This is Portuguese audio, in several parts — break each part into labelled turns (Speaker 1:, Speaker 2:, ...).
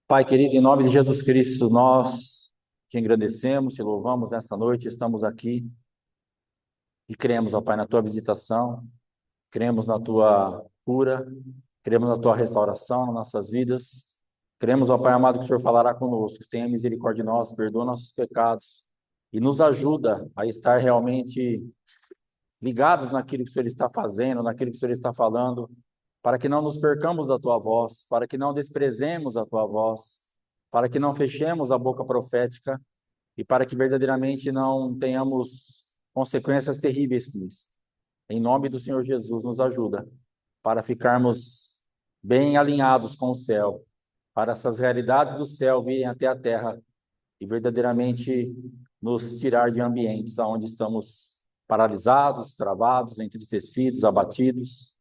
Speaker 1: Pai querido, em nome de Jesus Cristo, nós te engrandecemos, te louvamos nesta noite, estamos aqui e cremos, ó Pai, na tua visitação, cremos na tua cura, cremos na tua restauração nas nossas vidas, cremos, ó Pai amado, que o Senhor falará conosco, tenha misericórdia de nós, perdoa nossos pecados e nos ajuda a estar realmente ligados naquilo que o Senhor está fazendo, naquilo que o Senhor está falando, para que não nos percamos da tua voz, para que não desprezemos a tua voz, para que não fechemos a boca profética e para que verdadeiramente não tenhamos consequências terríveis com isso. Em nome do Senhor Jesus, nos ajuda para ficarmos bem alinhados com o céu, para essas realidades do céu virem até a terra e verdadeiramente nos tirar de ambientes onde estamos paralisados, travados, entristecidos, abatidos,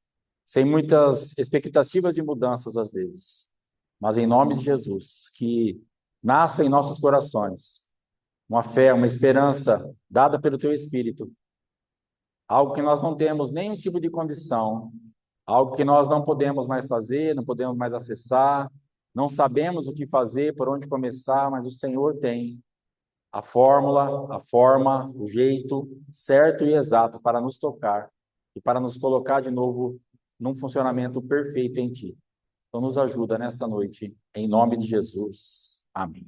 Speaker 1: sem muitas expectativas de mudanças às vezes. Mas em nome de Jesus, que nasça em nossos corações uma fé, uma esperança dada pelo Teu Espírito, algo que nós não temos nenhum tipo de condição, algo que nós não podemos mais fazer, não podemos mais acessar, não sabemos o que fazer, por onde começar, mas o Senhor tem a fórmula, a forma, o jeito certo e exato para nos tocar e para nos colocar de novo num funcionamento perfeito em Ti. Então, nos ajuda nesta noite, em nome de Jesus. Amém.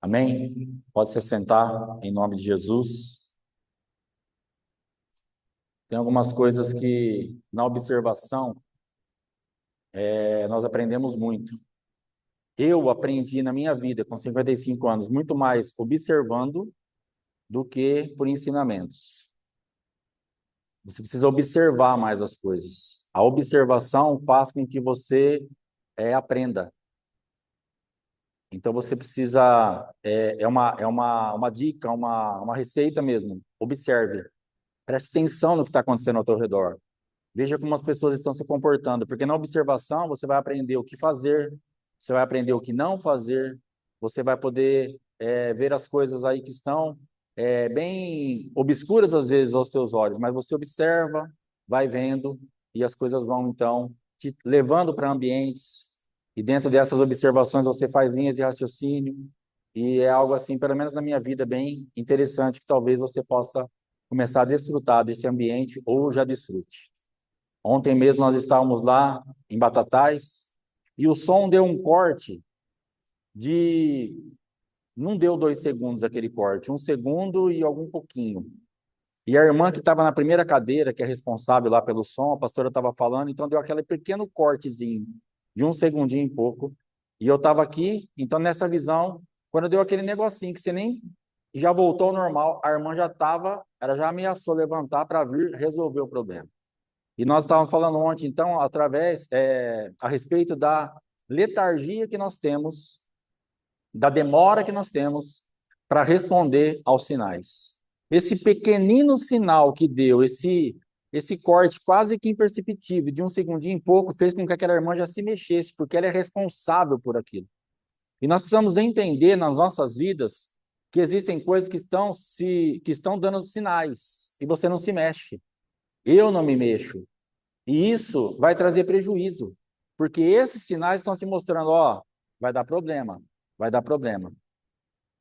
Speaker 1: Amém? Pode se sentar, em nome de Jesus. Tem algumas coisas que, na observação, nós aprendemos muito. Eu aprendi na minha vida, com 55 anos, muito mais observando do que por ensinamentos. Você precisa observar mais as coisas. A observação faz com que você aprenda. Então você precisa, uma dica, uma receita mesmo. Observe. Preste atenção no que está acontecendo ao teu redor. Veja como as pessoas estão se comportando, porque na observação você vai aprender o que fazer, você vai aprender o que não fazer, você vai poder ver as coisas aí que estão bem obscuras às vezes aos teus olhos, mas você observa, vai vendo e as coisas vão então te levando para ambientes e dentro dessas observações você faz linhas de raciocínio e é algo assim, pelo menos na minha vida, bem interessante que talvez você possa começar a desfrutar desse ambiente ou já desfrute. Ontem mesmo nós estávamos lá em Batatais e o som deu um corte de... Não deu 2 segundos aquele corte, 1 segundo e algum pouquinho. E a irmã que estava na primeira cadeira, que é responsável lá pelo som, a pastora estava falando, então deu aquele pequeno cortezinho, de 1 segundinho e pouco. E eu estava aqui, então nessa visão, quando deu aquele negocinho que você nem já voltou ao normal, a irmã já estava, ela já ameaçou levantar para vir resolver o problema. E nós estávamos falando ontem, então, a respeito da letargia que nós temos, da demora que nós temos para responder aos sinais. Esse pequenino sinal que deu, esse corte quase que imperceptível, de 1 segundinho e pouco, fez com que aquela irmã já se mexesse, porque ela é responsável por aquilo. E nós precisamos entender nas nossas vidas que existem coisas que estão dando sinais, e você não se mexe. Eu não me mexo. E isso vai trazer prejuízo, porque esses sinais estão te mostrando, ó, vai dar problema, vai dar problema.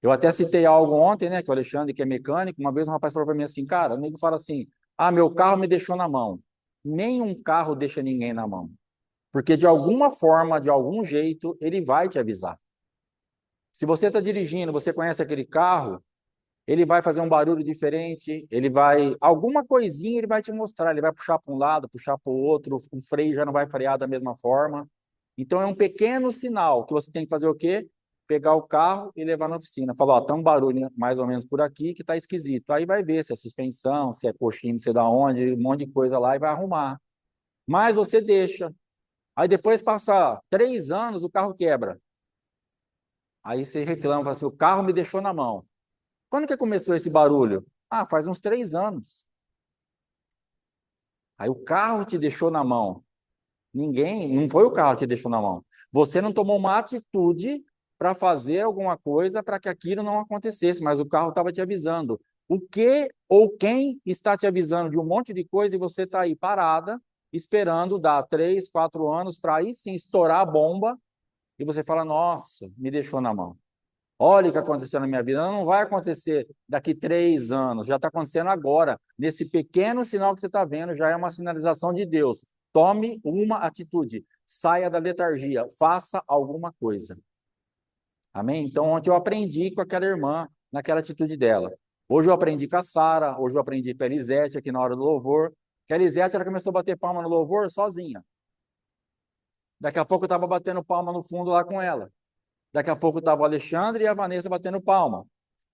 Speaker 1: Eu até citei algo ontem, né, que o Alexandre, que é mecânico, uma vez um rapaz falou para mim assim, cara, o nego fala assim, meu carro me deixou na mão. Nenhum carro deixa ninguém na mão, porque de alguma forma, de algum jeito, ele vai te avisar. Se você está dirigindo, você conhece aquele carro, ele vai fazer um barulho diferente, alguma coisinha ele vai te mostrar, ele vai puxar para um lado, puxar para o outro, o freio já não vai frear da mesma forma. Então é um pequeno sinal que você tem que fazer o quê? Pegar o carro e levar na oficina. Falar, ó, tá um barulho mais ou menos por aqui que tá esquisito. Aí vai ver se é suspensão, se é coxinha, não sei da onde, um monte de coisa lá e vai arrumar. Mas você deixa. Aí depois passa 3 anos, o carro quebra. Aí você reclama, fala assim, o carro me deixou na mão. Quando que começou esse barulho? Faz uns 3 anos. Aí o carro te deixou na mão. Não foi o carro que te deixou na mão. Você não tomou uma atitude para fazer alguma coisa para que aquilo não acontecesse, mas o carro estava te avisando. O que ou quem está te avisando de um monte de coisa e você está aí parada, esperando dar 3, 4 anos para aí sim estourar a bomba e você fala, nossa, me deixou na mão. Olha o que aconteceu na minha vida. Não vai acontecer daqui 3 anos, já está acontecendo agora. Nesse pequeno sinal que você está vendo, já é uma sinalização de Deus. Tome uma atitude, saia da letargia, faça alguma coisa. Amém? Então, ontem eu aprendi com aquela irmã, naquela atitude dela. Hoje eu aprendi com a Sara, hoje eu aprendi com a Elisete aqui na hora do louvor. Que a Elisete, ela começou a bater palma no louvor sozinha. Daqui a pouco eu estava batendo palma no fundo lá com ela. Daqui a pouco estava o Alexandre e a Vanessa batendo palma.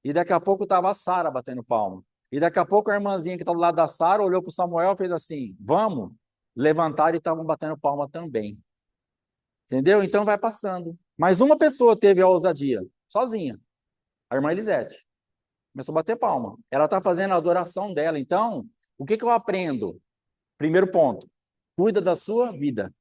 Speaker 1: E daqui a pouco estava a Sara batendo palma. E daqui a pouco a irmãzinha que estava do lado da Sara olhou para o Samuel e fez assim, vamos? Levantaram e estavam batendo palma também. Entendeu? Então vai passando. Mas uma pessoa teve a ousadia, sozinha. A irmã Elisete. Começou a bater palma. Ela está fazendo a adoração dela. Então, o que eu aprendo? Primeiro ponto, cuida da sua vida.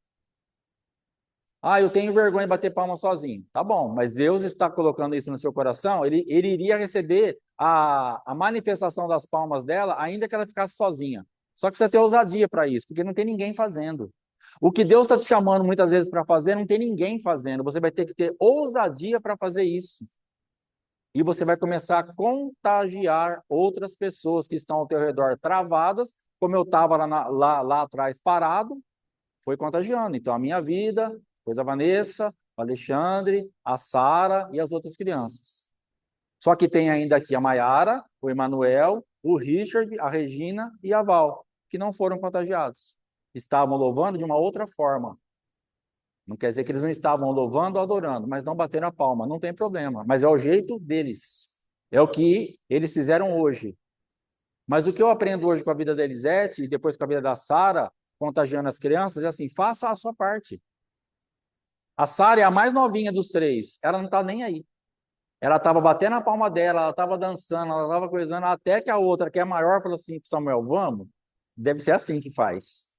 Speaker 1: Ah, eu tenho vergonha de bater palma sozinho. Tá bom, mas Deus está colocando isso no seu coração, ele iria receber a manifestação das palmas dela, ainda que ela ficasse sozinha. Só que você ter ousadia para isso, porque não tem ninguém fazendo. O que Deus está te chamando muitas vezes para fazer, não tem ninguém fazendo. Você vai ter que ter ousadia para fazer isso. E você vai começar a contagiar outras pessoas que estão ao teu redor travadas, como eu estava lá atrás parado, foi contagiando. Então, a minha vida, depois a Vanessa, o Alexandre, a Sara e as outras crianças. Só que tem ainda aqui a Maiara, o Emanuel, o Richard, a Regina e a Val, que não foram contagiados. Estavam louvando de uma outra forma. Não quer dizer que eles não estavam louvando ou adorando, mas não bateram a palma. Não tem problema. Mas é o jeito deles. É o que eles fizeram hoje. Mas o que eu aprendo hoje com a vida da Elisete e depois com a vida da Sara, contagiando as crianças, é assim, faça a sua parte. A Sara é a mais novinha dos 3, ela não está nem aí. Ela estava batendo a palma dela, ela estava dançando, ela estava coisando, até que a outra, que é maior, falou assim para Samuel, vamos? Deve ser assim que faz.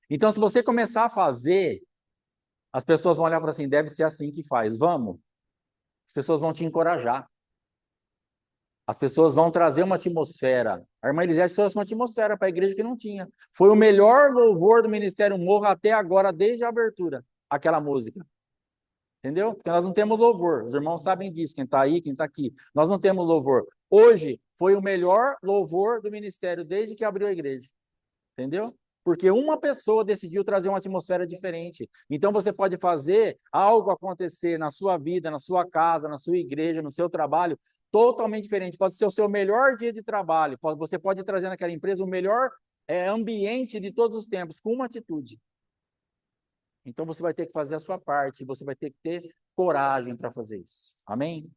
Speaker 1: Então, se você começar a fazer, as pessoas vão olhar e falar assim, deve ser assim que faz, vamos? As pessoas vão te encorajar. As pessoas vão trazer uma atmosfera. A irmã Elisete trouxe uma atmosfera para a igreja que não tinha. Foi o melhor louvor do Ministério Morro até agora, desde a abertura, aquela música. Entendeu? Porque nós não temos louvor. Os irmãos sabem disso, quem está aí, quem está aqui. Nós não temos louvor. Hoje foi o melhor louvor do ministério desde que abriu a igreja. Entendeu? Porque uma pessoa decidiu trazer uma atmosfera diferente. Então você pode fazer algo acontecer na sua vida, na sua casa, na sua igreja, no seu trabalho, totalmente diferente. Pode ser o seu melhor dia de trabalho. Você pode trazer naquela empresa o melhor ambiente de todos os tempos, com uma atitude. Então você vai ter que fazer a sua parte, você vai ter que ter coragem para fazer isso. Amém?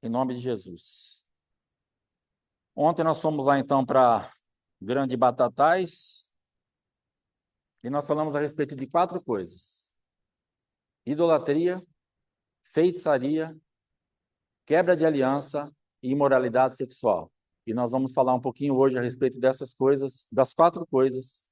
Speaker 1: Em nome de Jesus. Ontem nós fomos lá então para Grande Batatais e nós falamos a respeito de 4 coisas: idolatria, feitiçaria, quebra de aliança e imoralidade sexual. E nós vamos falar um pouquinho hoje a respeito dessas coisas, das 4 coisas.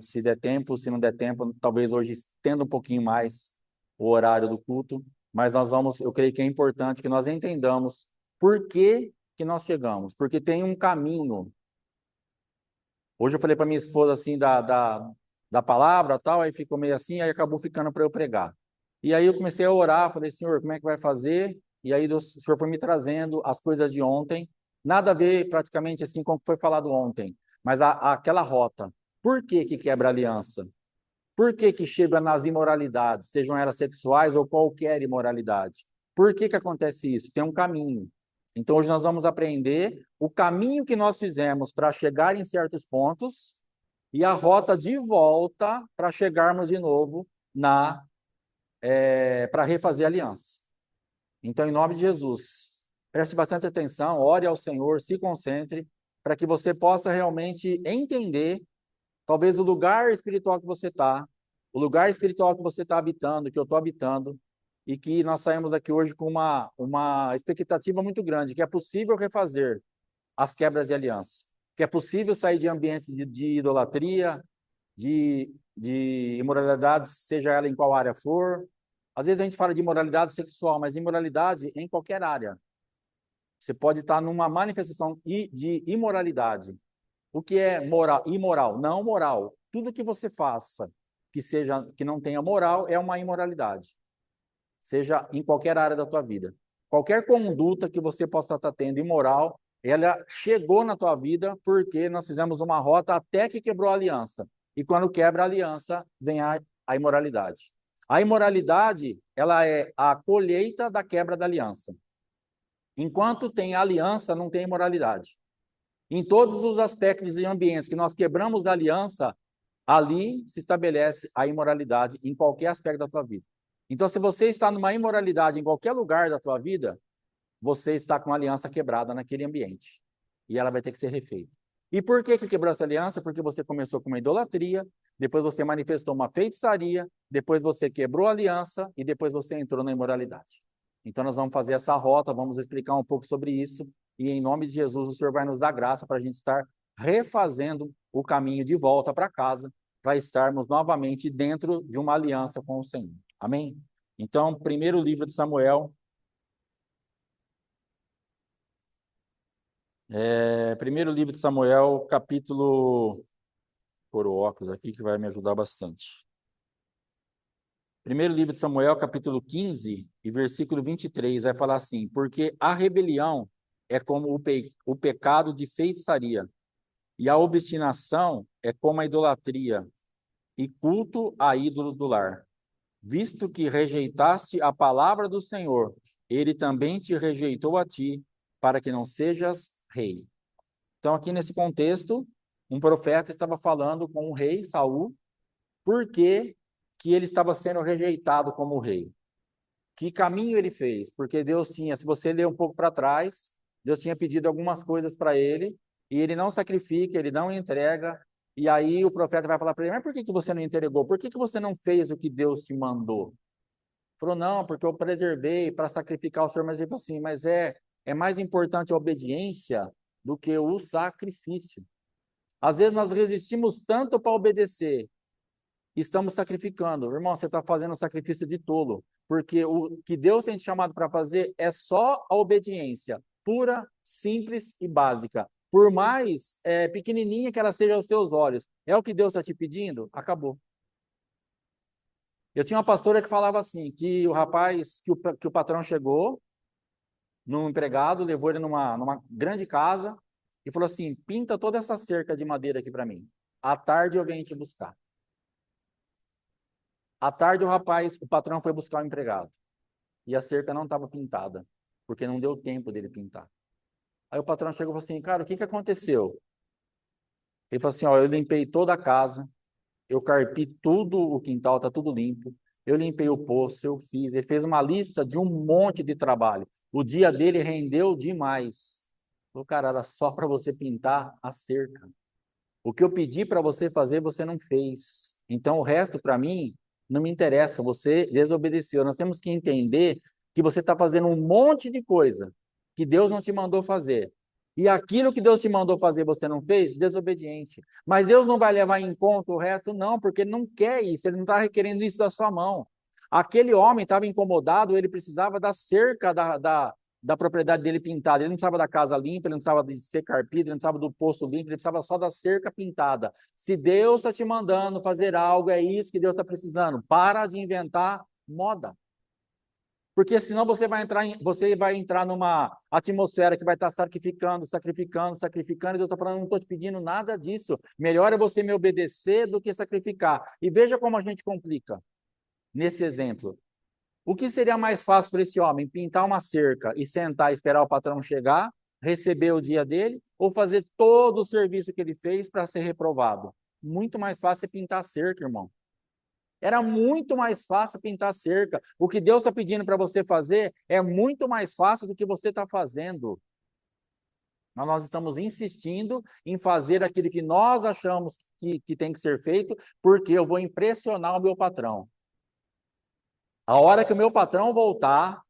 Speaker 1: Se der tempo, se não der tempo, talvez hoje estenda um pouquinho mais o horário do culto, mas eu creio que é importante que nós entendamos por que nós chegamos, porque tem um caminho. Hoje eu falei para minha esposa assim da palavra tal, aí ficou meio assim, aí acabou ficando para eu pregar. E aí eu comecei a orar, falei, Senhor, como é que vai fazer? E aí o Senhor foi me trazendo as coisas de ontem, nada a ver praticamente assim com o que foi falado ontem, mas aquela rota. Por que quebra aliança? Por que chega nas imoralidades, sejam elas sexuais ou qualquer imoralidade? Por que acontece isso? Tem um caminho. Então, hoje nós vamos aprender o caminho que nós fizemos para chegar em certos pontos e a rota de volta para chegarmos de novo para refazer a aliança. Então, em nome de Jesus, preste bastante atenção, ore ao Senhor, se concentre, para que você possa realmente entender talvez o lugar espiritual que você está, o lugar espiritual que você está habitando, que eu estou habitando, e que nós saímos daqui hoje com uma expectativa muito grande, que é possível refazer as quebras de aliança, que é possível sair de ambientes de idolatria, de imoralidade, seja ela em qual área for. Às vezes a gente fala de imoralidade sexual, mas imoralidade em qualquer área. Você pode estar numa manifestação de imoralidade. O que é moral? Imoral, não moral. Tudo que você faça que não tenha moral é uma imoralidade. seja em qualquer área da tua vida. Qualquer conduta que você possa estar tendo imoral, ela chegou na tua vida porque nós fizemos uma rota até que quebrou a aliança. E quando quebra a aliança, vem a imoralidade. A imoralidade, ela é a colheita da quebra da aliança. Enquanto tem aliança, não tem imoralidade. Em todos os aspectos e ambientes que nós quebramos a aliança, ali se estabelece a imoralidade em qualquer aspecto da tua vida. Então, se você está numa imoralidade em qualquer lugar da tua vida, você está com a aliança quebrada naquele ambiente. E ela vai ter que ser refeita. E por que quebrou essa aliança? Porque você começou com uma idolatria, depois você manifestou uma feitiçaria, depois você quebrou a aliança e depois você entrou na imoralidade. Então, nós vamos fazer essa rota, vamos explicar um pouco sobre isso, e em nome de Jesus, o Senhor vai nos dar graça para a gente estar refazendo o caminho de volta para casa, para estarmos novamente dentro de uma aliança com o Senhor. Amém? Então, primeiro livro de Samuel, primeiro livro de Samuel, capítulo... Por óculos aqui que vai me ajudar bastante. Primeiro livro de Samuel, capítulo 15 e versículo 23, vai falar assim: porque a rebelião é como o pecado de feitiçaria, e a obstinação é como a idolatria, e culto a ídolos do lar. Visto que rejeitaste a palavra do Senhor, ele também te rejeitou a ti, para que não sejas rei. Então, aqui nesse contexto, um profeta estava falando com o rei Saul, por que ele estava sendo rejeitado como rei. Que caminho ele fez? Porque Deus tinha, se você ler um pouco para trás, Deus tinha pedido algumas coisas para ele, e ele não sacrifica, ele não entrega, e aí o profeta vai falar para ele: mas por que você não entregou? Por que você não fez o que Deus te mandou? Falou: não, porque eu preservei para sacrificar o Senhor. Mas ele falou assim: mas é mais importante a obediência do que o sacrifício. Às vezes nós resistimos tanto para obedecer, estamos sacrificando. Irmão, você está fazendo um sacrifício de tolo, porque o que Deus tem te chamado para fazer é só a obediência, pura, simples e básica. Por mais pequenininha que ela seja aos teus olhos, é o que Deus está te pedindo? Acabou. Eu tinha uma pastora que falava assim, que o rapaz, que o patrão chegou num empregado, levou ele numa grande casa e falou assim: pinta toda essa cerca de madeira aqui para mim. À tarde eu venho te buscar. À tarde o patrão foi buscar o empregado. E a cerca não estava pintada, porque não deu tempo dele pintar. Aí o patrão chegou e falou assim: cara, o que aconteceu? Ele falou assim: ó, eu limpei toda a casa, eu carpi tudo, o quintal está tudo limpo, eu limpei o poço, eu fiz. Ele fez uma lista de um monte de trabalho. O dia dele rendeu demais. Falou: cara, era só para você pintar a cerca. O que eu pedi para você fazer, você não fez. Então, o resto, para mim, não me interessa. Você desobedeceu. Nós temos que entender que você está fazendo um monte de coisa que Deus não te mandou fazer. E aquilo que Deus te mandou fazer, você não fez, desobediente. Mas Deus não vai levar em conta o resto, não, porque Ele não quer isso, Ele não está requerendo isso da sua mão. Aquele homem estava incomodado, ele precisava da cerca da propriedade dele pintada. Ele não precisava da casa limpa, ele não precisava de ser carpido, ele não precisava do poço limpo, ele precisava só da cerca pintada. Se Deus está te mandando fazer algo, é isso que Deus está precisando. Para de inventar moda. Porque senão você vai entrar numa atmosfera que vai estar sacrificando, sacrificando, sacrificando, e Deus está falando: não estou te pedindo nada disso. Melhor é você me obedecer do que sacrificar. E veja como a gente complica nesse exemplo. O que seria mais fácil para esse homem? Pintar uma cerca e sentar e esperar o patrão chegar, receber o dia dele, ou fazer todo o serviço que ele fez para ser reprovado? Muito mais fácil é pintar cerca, irmão. Era muito mais fácil pintar cerca. O que Deus está pedindo para você fazer é muito mais fácil do que você está fazendo. Mas nós estamos insistindo em fazer aquilo que nós achamos que tem que ser feito, porque eu vou impressionar o meu patrão. A hora que o meu patrão voltar,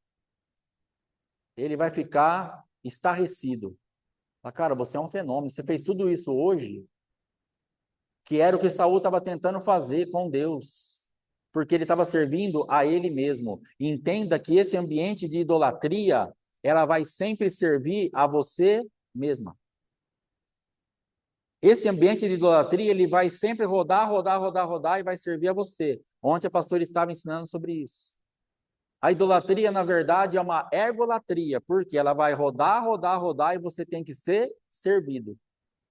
Speaker 1: ele vai ficar estarrecido. Mas, cara, você é um fenômeno. Você fez tudo isso hoje, que era o que Saul estava tentando fazer com Deus, porque ele estava servindo a ele mesmo. Entenda que esse ambiente de idolatria, ela vai sempre servir a você mesma. Esse ambiente de idolatria, ele vai sempre rodar, rodar, rodar, rodar e vai servir a você. Ontem a pastora estava ensinando sobre isso. A idolatria, na verdade, é uma egolatria, porque ela vai rodar, rodar, rodar e você tem que ser servido.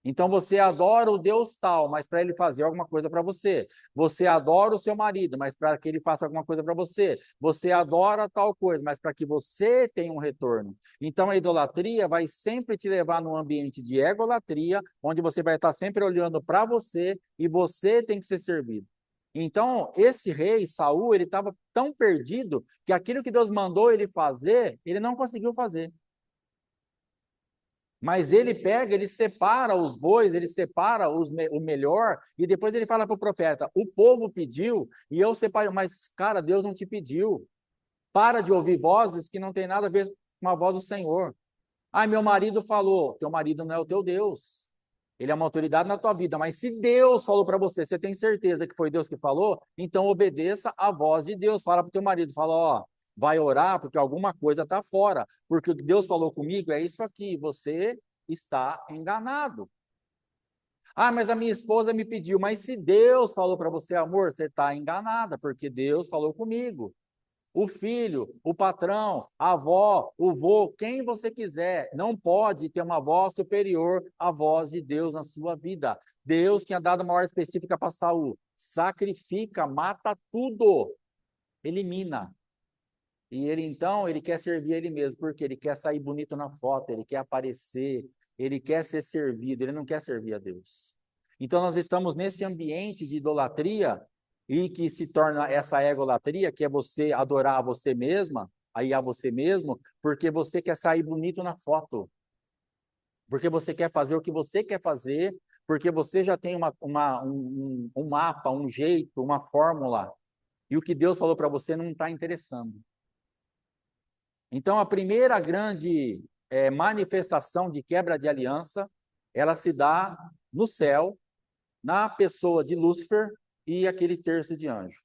Speaker 1: Então você adora o Deus tal, mas para ele fazer alguma coisa para você. Você adora o seu marido, mas para que ele faça alguma coisa para você. Você adora tal coisa, mas para que você tenha um retorno. Então a idolatria vai sempre te levar num ambiente de egolatria, onde você vai estar sempre olhando para você e você tem que ser servido. Então, esse rei, Saul, ele estava tão perdido que aquilo que Deus mandou ele fazer, ele não conseguiu fazer. Mas ele pega, ele separa os bois, ele separa o melhor, e depois ele fala para o profeta: o povo pediu, e eu separo, mas, cara, Deus não te pediu. Para de ouvir vozes que não tem nada a ver com a voz do Senhor. Ah, meu marido falou, teu marido não é o teu Deus. Ele é uma autoridade na tua vida, mas se Deus falou para você, você tem certeza que foi Deus que falou, então obedeça a voz de Deus. Fala para o teu marido, fala, ó, vai orar porque alguma coisa está fora, porque o que Deus falou comigo é isso aqui, você está enganado. Ah, mas a minha esposa me pediu, mas se Deus falou para você, amor, você está enganada, porque Deus falou comigo. O filho, o patrão, a avó, o vô, quem você quiser, não pode ter uma voz superior à voz de Deus na sua vida. Deus tinha dado uma ordem específica para Saul: sacrifica, mata tudo, elimina. E ele então, ele quer servir a ele mesmo, porque ele quer sair bonito na foto, ele quer aparecer, ele quer ser servido, ele não quer servir a Deus. Então nós estamos nesse ambiente de idolatria e que se torna essa egolatria, que é você adorar a você mesma, aí a você mesmo, porque você quer sair bonito na foto, porque você quer fazer o que você quer fazer, porque você já tem um mapa, um jeito, uma fórmula, e o que Deus falou para você não está interessando. Então, a primeira grande manifestação de quebra de aliança, ela se dá no céu, na pessoa de Lúcifer e aquele terço de anjo.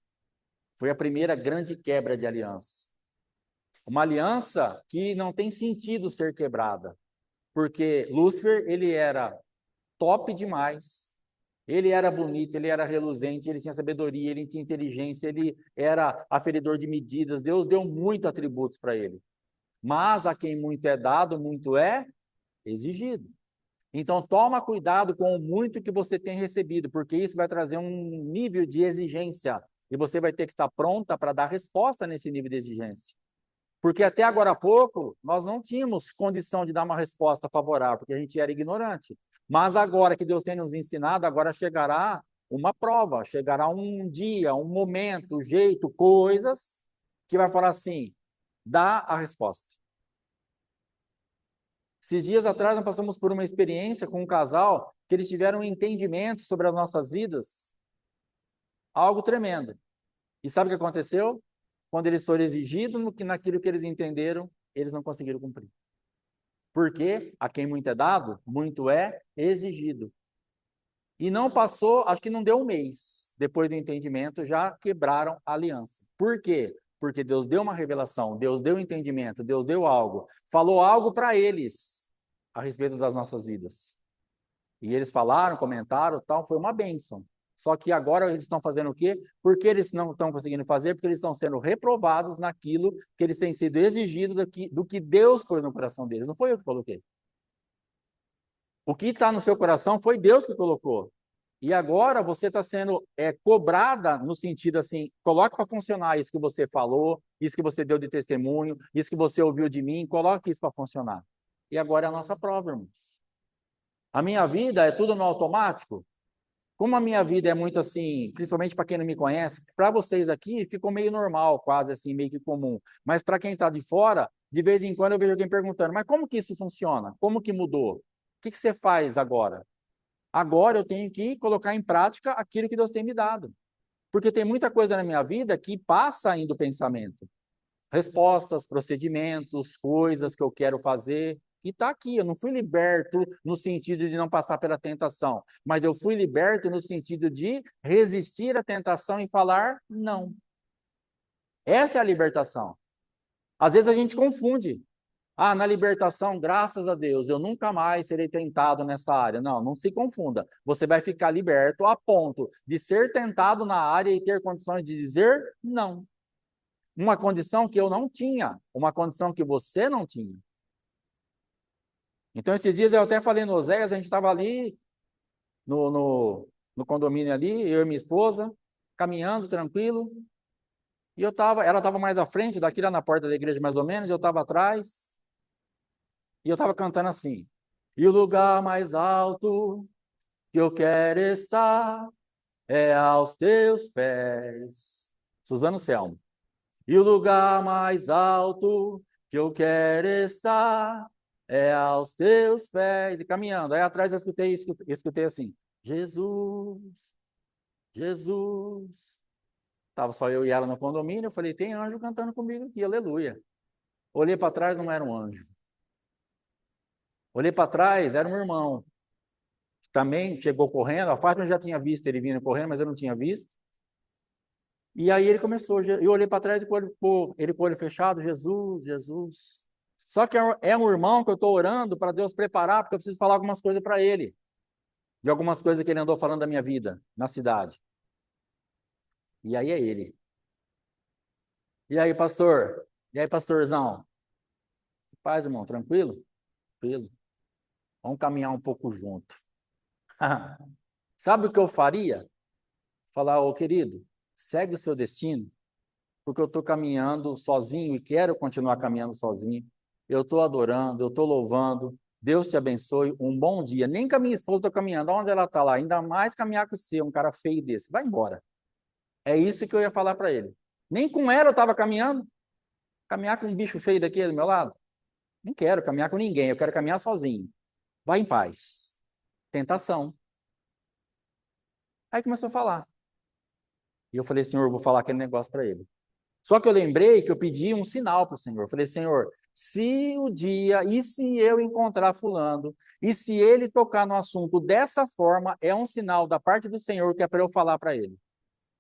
Speaker 1: Foi a primeira grande quebra de aliança. Uma aliança que não tem sentido ser quebrada, porque Lúcifer, ele era top demais, ele era bonito, ele era reluzente, ele tinha sabedoria, ele tinha inteligência, ele era aferidor de medidas, Deus deu muitos atributos para ele. Mas a quem muito é dado, muito é exigido. Então, toma cuidado com o muito que você tem recebido, porque isso vai trazer um nível de exigência, e você vai ter que estar pronta para dar resposta nesse nível de exigência. Porque até agora há pouco, nós não tínhamos condição de dar uma resposta favorável, porque a gente era ignorante. Mas agora que Deus tem nos ensinado, agora chegará uma prova, chegará um dia, um momento, um jeito, coisas, que vai falar assim, dá a resposta. Esses dias atrás nós passamos por uma experiência com um casal que eles tiveram um entendimento sobre as nossas vidas, algo tremendo. E sabe o que aconteceu? Quando eles foram exigidos naquilo que eles entenderam, eles não conseguiram cumprir. Porque a quem muito é dado, muito é exigido. E não passou, acho que não deu um mês, depois do entendimento, já quebraram a aliança. Por quê? Porque Deus deu uma revelação, Deus deu entendimento, Deus deu algo, falou algo para eles a respeito das nossas vidas. E eles falaram, comentaram, tal, foi uma bênção. Só que agora eles estão fazendo o quê? Porque eles não estão conseguindo fazer, porque eles estão sendo reprovados naquilo que eles têm sido exigidos do que Deus pôs no coração deles. Não foi eu que coloquei. O que está no seu coração foi Deus que colocou. E agora você está sendo cobrada no sentido assim, coloque para funcionar isso que você falou, isso que você deu de testemunho, isso que você ouviu de mim, coloque isso para funcionar. E agora é a nossa prova, irmãos. A minha vida é tudo no automático. Como a minha vida é muito assim, principalmente para quem não me conhece, para vocês aqui ficou meio normal, quase assim, meio que comum. Mas para quem está de fora, de vez em quando eu vejo alguém perguntando, mas como que isso funciona? Como que mudou? O que você faz agora? Agora eu tenho que colocar em prática aquilo que Deus tem me dado. Porque tem muita coisa na minha vida que passa ainda o pensamento. Respostas, procedimentos, coisas que eu quero fazer. E está aqui, eu não fui liberto no sentido de não passar pela tentação, mas eu fui liberto no sentido de resistir à tentação e falar não. Essa é a libertação. Às vezes a gente confunde. Ah, na libertação, graças a Deus, eu nunca mais serei tentado nessa área. Não, não se confunda. Você vai ficar liberto a ponto de ser tentado na área e ter condições de dizer não. uma condição que eu não tinha, uma condição que você não tinha. Então, esses dias eu até falei no Oséias, a gente estava ali no condomínio ali, eu e minha esposa, caminhando tranquilo, e ela estava mais à frente, daqui lá na porta da igreja mais ou menos, eu estava atrás, e eu estava cantando assim, e o lugar mais alto que eu quero estar é aos teus pés. Suzano Selmo. E o lugar mais alto que eu quero estar é aos teus pés. E caminhando. Aí atrás eu escutei assim: Jesus, Jesus. Estava só eu e ela no condomínio. Eu falei: tem anjo cantando comigo aqui, aleluia. Olhei para trás, não era um anjo. Olhei para trás, era um irmão. Também chegou correndo. A Fátima já tinha visto ele vindo correndo, mas eu não tinha visto. E aí ele começou, eu olhei para trás e ele com o olho fechado, Jesus, Jesus. Só que é um irmão que eu estou orando para Deus preparar, porque eu preciso falar algumas coisas para ele, de algumas coisas que ele andou falando da minha vida, na cidade. E aí é ele. E aí, pastor? E aí, pastorzão? Paz, irmão, tranquilo? Tranquilo. Vamos caminhar um pouco junto. Sabe o que eu faria? Falar, ô querido, segue o seu destino, porque eu estou caminhando sozinho e quero continuar caminhando sozinho. Eu estou adorando, eu estou louvando. Deus te abençoe. Um bom dia. Nem com a minha esposa estou caminhando. Onde ela está lá? Ainda mais caminhar com você, um cara feio desse. Vai embora. É isso que eu ia falar para ele. Nem com ela eu estava caminhando. Caminhar com um bicho feio daquele do meu lado. Não quero caminhar com ninguém. Eu quero caminhar sozinho. Vai em paz. Tentação. Aí começou a falar. E eu falei, Senhor, eu vou falar aquele negócio para ele. Só que eu lembrei que eu pedi um sinal para o Senhor. Eu falei, Senhor, se o dia, e se eu encontrar fulano, e se ele tocar no assunto dessa forma, é um sinal da parte do Senhor que é para eu falar para ele.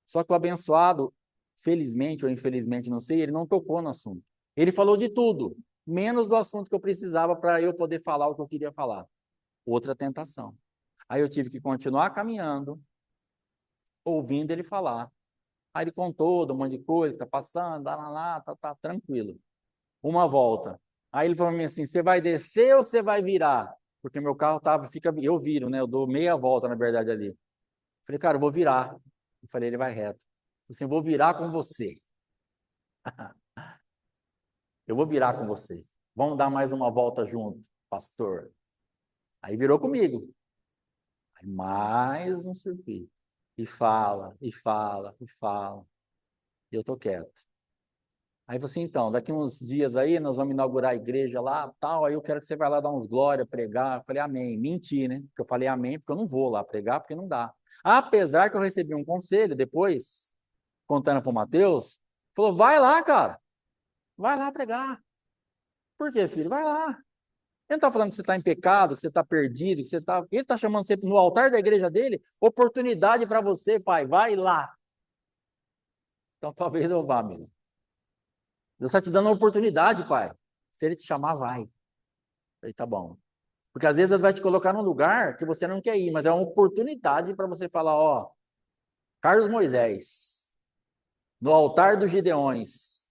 Speaker 1: Só que o abençoado, felizmente ou infelizmente, não sei, ele não tocou no assunto. Ele falou de tudo, menos do assunto que eu precisava para eu poder falar o que eu queria falar. Outra tentação. Aí eu tive que continuar caminhando, ouvindo ele falar. Aí ele contou um monte de coisa, tá passando, lá, tá tranquilo. Uma volta. Aí ele falou assim, você vai descer ou você vai virar? Porque meu carro eu viro, né? Eu dou meia volta, na verdade, ali. Falei, cara, eu vou virar. Eu falei, ele vai reto. Eu falei, vou virar com você. Eu vou virar com você. Vamos dar mais uma volta junto, pastor. Aí virou comigo. Aí mais um circuito. E fala, e fala, e fala. E eu tô quieto. Aí você, então, daqui uns dias aí, nós vamos inaugurar a igreja lá, tal, aí eu quero que você vá lá dar uns glória, pregar. Eu falei, amém. Menti, né? Porque eu falei amém, porque eu não vou lá pregar, porque não dá. Apesar que eu recebi um conselho depois, contando para o Mateus, falou, vai lá, cara. Vai lá pregar. Por quê, filho? Vai lá. Ele não está falando que você está em pecado, que você está perdido, que você está... Ele está chamando você no altar da igreja dele, oportunidade para você, pai, vai lá. Então, talvez eu vá mesmo. Deus está te dando uma oportunidade, pai. Se ele te chamar, vai. Aí tá bom. Porque às vezes Deus vai te colocar num lugar que você não quer ir, mas é uma oportunidade para você falar, ó, Carlos Moisés, no altar dos Gideões,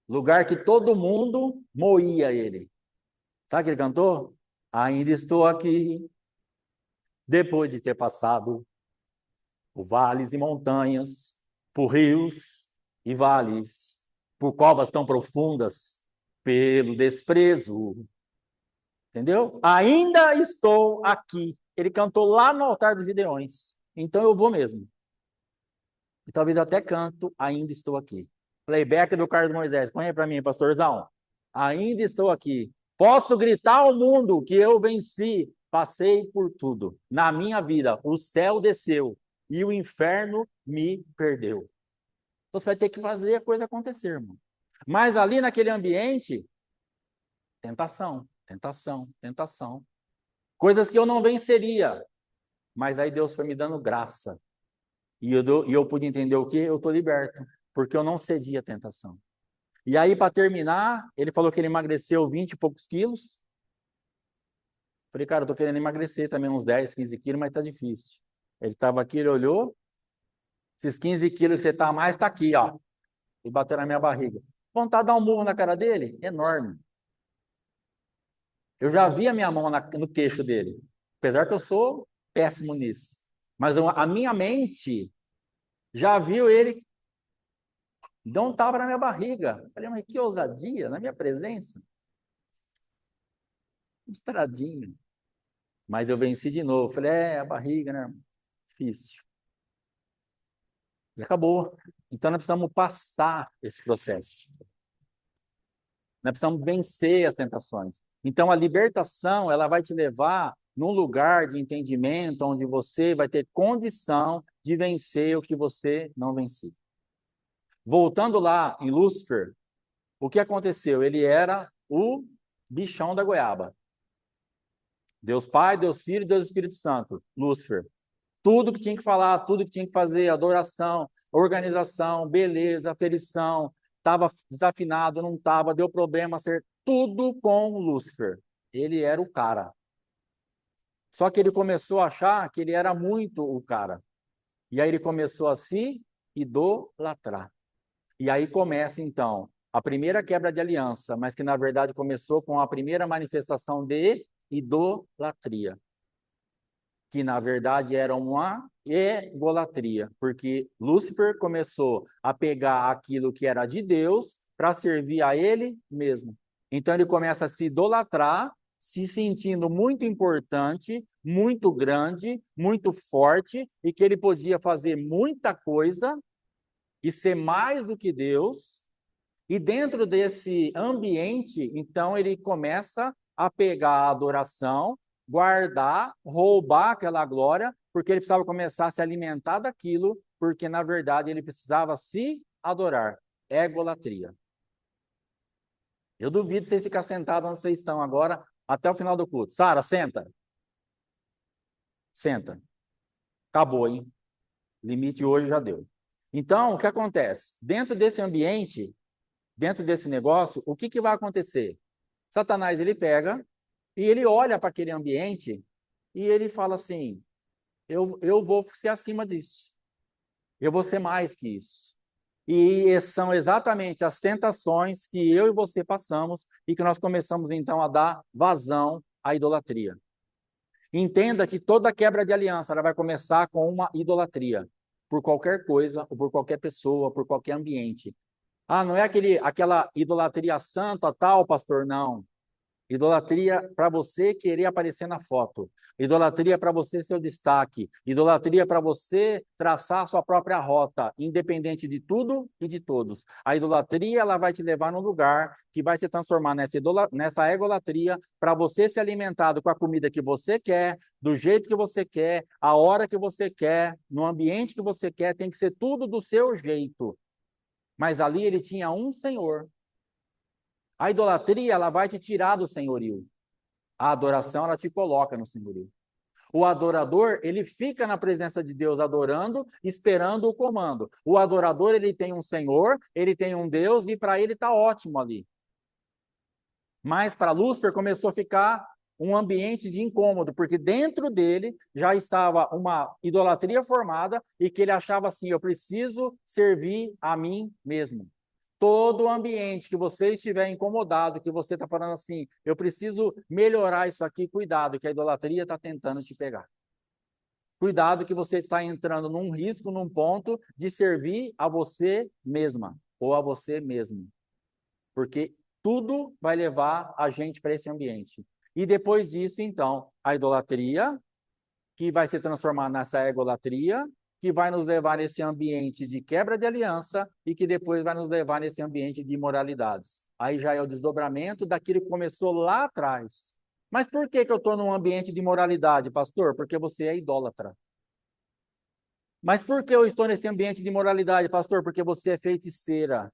Speaker 1: lugar que todo mundo moía ele. Sabe o que ele cantou? Ainda estou aqui, depois de ter passado por vales e montanhas, por rios e vales, por covas tão profundas, pelo desprezo. Entendeu? Ainda estou aqui. Ele cantou lá no altar dos Gideões. Então eu vou mesmo. E talvez eu até canto, ainda estou aqui. Playback do Carlos Moisés. Põe aí para mim, pastorzão. Ainda estou aqui. Posso gritar ao mundo que eu venci. Passei por tudo. Na minha vida, o céu desceu e o inferno me perdeu. Então você vai ter que fazer a coisa acontecer, irmão. Mas ali naquele ambiente, tentação, tentação, tentação. Coisas que eu não venceria. Mas aí Deus foi me dando graça. E eu pude entender o quê? Eu estou liberto. Porque eu não cedi à tentação. E aí, para terminar, ele falou que ele emagreceu 20 e poucos quilos. Falei, cara, eu estou querendo emagrecer também uns 10, 15 quilos, mas está difícil. Ele estava aqui, ele olhou. Esses 15 quilos que você está a mais, está aqui, ó. e bater na minha barriga. Vontade de dar um murro na cara dele? Enorme. Eu já vi a minha mão no queixo dele, apesar que eu sou péssimo nisso. Mas a minha mente já viu ele dar um tapa na minha barriga. Falei, mas que ousadia, na minha presença. Estradinho. Mas eu venci de novo. Falei, a barriga, né? Difícil. E acabou. Então, nós precisamos passar esse processo. Nós precisamos vencer as tentações. Então, a libertação, ela vai te levar num lugar de entendimento onde você vai ter condição de vencer o que você não venceu. Voltando lá em Lúcifer, o que aconteceu? Ele era o bichão da goiaba. Deus Pai, Deus Filho, Deus Espírito Santo. Lúcifer. Tudo que tinha que falar, tudo que tinha que fazer, adoração, organização, beleza, aferição, estava desafinado, não estava, deu problema, tudo com Lúcifer. Ele era o cara. Só que ele começou a achar que ele era muito o cara. E aí ele começou a se idolatrar. E aí começa, então, a primeira quebra de aliança, mas que, na verdade, começou com a primeira manifestação de idolatria. Que, na verdade, era uma egolatria, porque Lúcifer começou a pegar aquilo que era de Deus para servir a ele mesmo. Então, ele começa a se idolatrar, se sentindo muito importante, muito grande, muito forte, e que ele podia fazer muita coisa e ser mais do que Deus. E dentro desse ambiente, então, ele começa a pegar a adoração, guardar, roubar aquela glória, porque ele precisava começar a se alimentar daquilo, porque, na verdade, ele precisava se adorar. Egolatria. Eu duvido vocês ficarem sentados onde vocês estão agora, até o final do culto. Sara, senta. Senta. Acabou, hein? Limite hoje já deu. Então, o que acontece? Dentro desse ambiente, dentro desse negócio, o que vai acontecer? Satanás, ele pega e ele olha para aquele ambiente e ele fala assim, eu vou ser acima disso. Eu vou ser mais que isso. E são exatamente as tentações que eu e você passamos e que nós começamos, então, a dar vazão à idolatria. Entenda que toda quebra de aliança ela vai começar com uma idolatria, por qualquer coisa, ou por qualquer pessoa, por qualquer ambiente. Ah, não é aquela idolatria santa tal, pastor? Não. Idolatria para você querer aparecer na foto. Idolatria para você ser o destaque. Idolatria para você traçar sua própria rota, independente de tudo e de todos. A idolatria ela vai te levar num lugar que vai se transformar nessa egolatria para você ser alimentado com a comida que você quer, do jeito que você quer, a hora que você quer, no ambiente que você quer, tem que ser tudo do seu jeito. Mas ali ele tinha um Senhor. A idolatria, ela vai te tirar do senhorio. A adoração, ela te coloca no senhorio. O adorador, ele fica na presença de Deus adorando, esperando o comando. O adorador, ele tem um Senhor, ele tem um Deus, e para ele está ótimo ali. Mas para Lúcifer começou a ficar um ambiente de incômodo, porque dentro dele já estava uma idolatria formada e que ele achava assim, eu preciso servir a mim mesmo. Todo o ambiente que você estiver incomodado, que você está falando assim, eu preciso melhorar isso aqui, cuidado, que a idolatria está tentando te pegar. Cuidado que você está entrando num risco, num ponto de servir a você mesma ou a você mesmo. Porque tudo vai levar a gente para esse ambiente. E depois disso, então, a idolatria, que vai se transformar nessa egolatria, que vai nos levar nesse ambiente de quebra de aliança e que depois vai nos levar nesse ambiente de imoralidades. Aí já é o desdobramento daquilo que começou lá atrás. Mas por que eu estou num ambiente de imoralidade, pastor? Porque você é idólatra. Mas por que eu estou nesse ambiente de imoralidade, pastor? Porque você é feiticeira.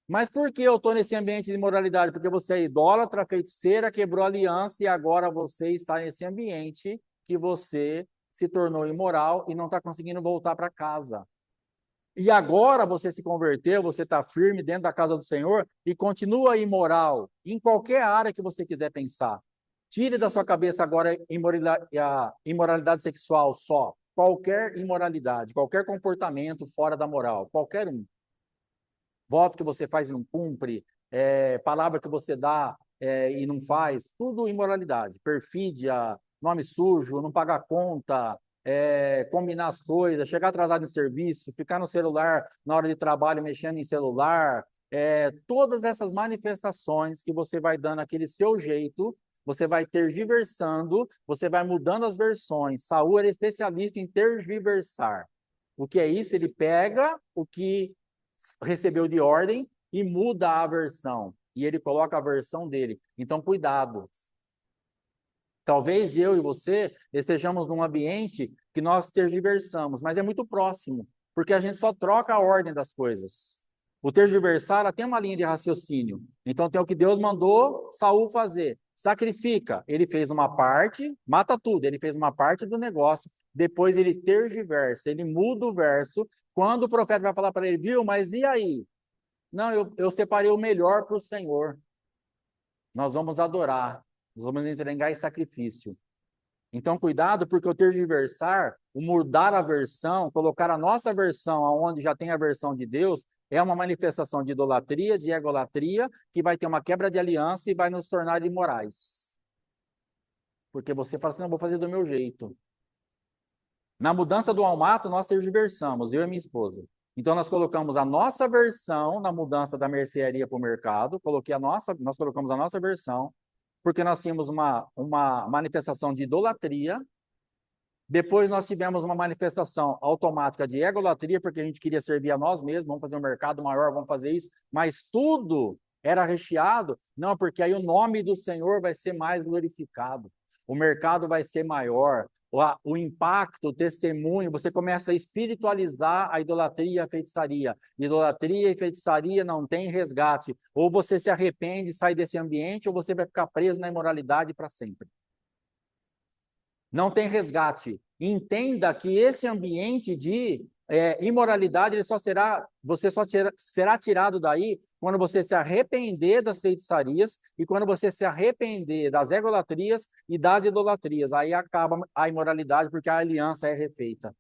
Speaker 1: Mas por que eu estou nesse ambiente de imoralidade? Porque você é idólatra, feiticeira, quebrou aliança e agora você está nesse ambiente que você se tornou imoral e não está conseguindo voltar para casa. E agora você se converteu, você está firme dentro da casa do Senhor e continua imoral em qualquer área que você quiser pensar. Tire da sua cabeça agora a imoralidade sexual só. Qualquer imoralidade, qualquer comportamento fora da moral, qualquer um. voto que você faz e não cumpre, palavra que você dá e não faz, tudo imoralidade, perfídia, nome sujo, não pagar conta, combinar as coisas, chegar atrasado em serviço, ficar no celular na hora de trabalho mexendo em celular, todas essas manifestações que você vai dando aquele seu jeito, você vai tergiversando, você vai mudando as versões. Saul era especialista em tergiversar. O que é isso? Ele pega o que recebeu de ordem e muda a versão. E ele coloca a versão dele. Então, cuidado. Talvez eu e você estejamos num ambiente que nós tergiversamos, mas é muito próximo, porque a gente só troca a ordem das coisas. O tergiversar ela tem uma linha de raciocínio. Então tem o que Deus mandou Saul fazer. Sacrifica. Ele fez uma parte, mata tudo. Ele fez uma parte do negócio. Depois ele tergiversa, ele muda o verso. Quando o profeta vai falar para ele, viu, mas e aí? Não, eu separei o melhor para o Senhor. Nós vamos adorar. Nós vamos entregar em sacrifício. Então, cuidado, porque o tergiversar, o mudar a versão, colocar a nossa versão aonde já tem a versão de Deus, é uma manifestação de idolatria, de egolatria, que vai ter uma quebra de aliança e vai nos tornar imorais. Porque você fala assim, não, vou fazer do meu jeito. Na mudança do almato, nós tergiversamos, eu e minha esposa. Então, nós colocamos a nossa versão na mudança da mercearia para o mercado, nós colocamos a nossa versão, porque nós tínhamos uma manifestação de idolatria. Depois nós tivemos uma manifestação automática de egolatria, porque a gente queria servir a nós mesmos, vamos fazer um mercado maior, vamos fazer isso, mas tudo era recheado, não, porque aí o nome do Senhor vai ser mais glorificado, o mercado vai ser maior, o impacto, o testemunho, você começa a espiritualizar a idolatria e a feitiçaria. Idolatria e feitiçaria não tem resgate. Ou você se arrepende e sai desse ambiente, ou você vai ficar preso na imoralidade para sempre. Não tem resgate. Entenda que esse ambiente de imoralidade, você só será tirado daí quando você se arrepender das feitiçarias e quando você se arrepender das egolatrias e das idolatrias. Aí acaba a imoralidade, porque a aliança é refeita.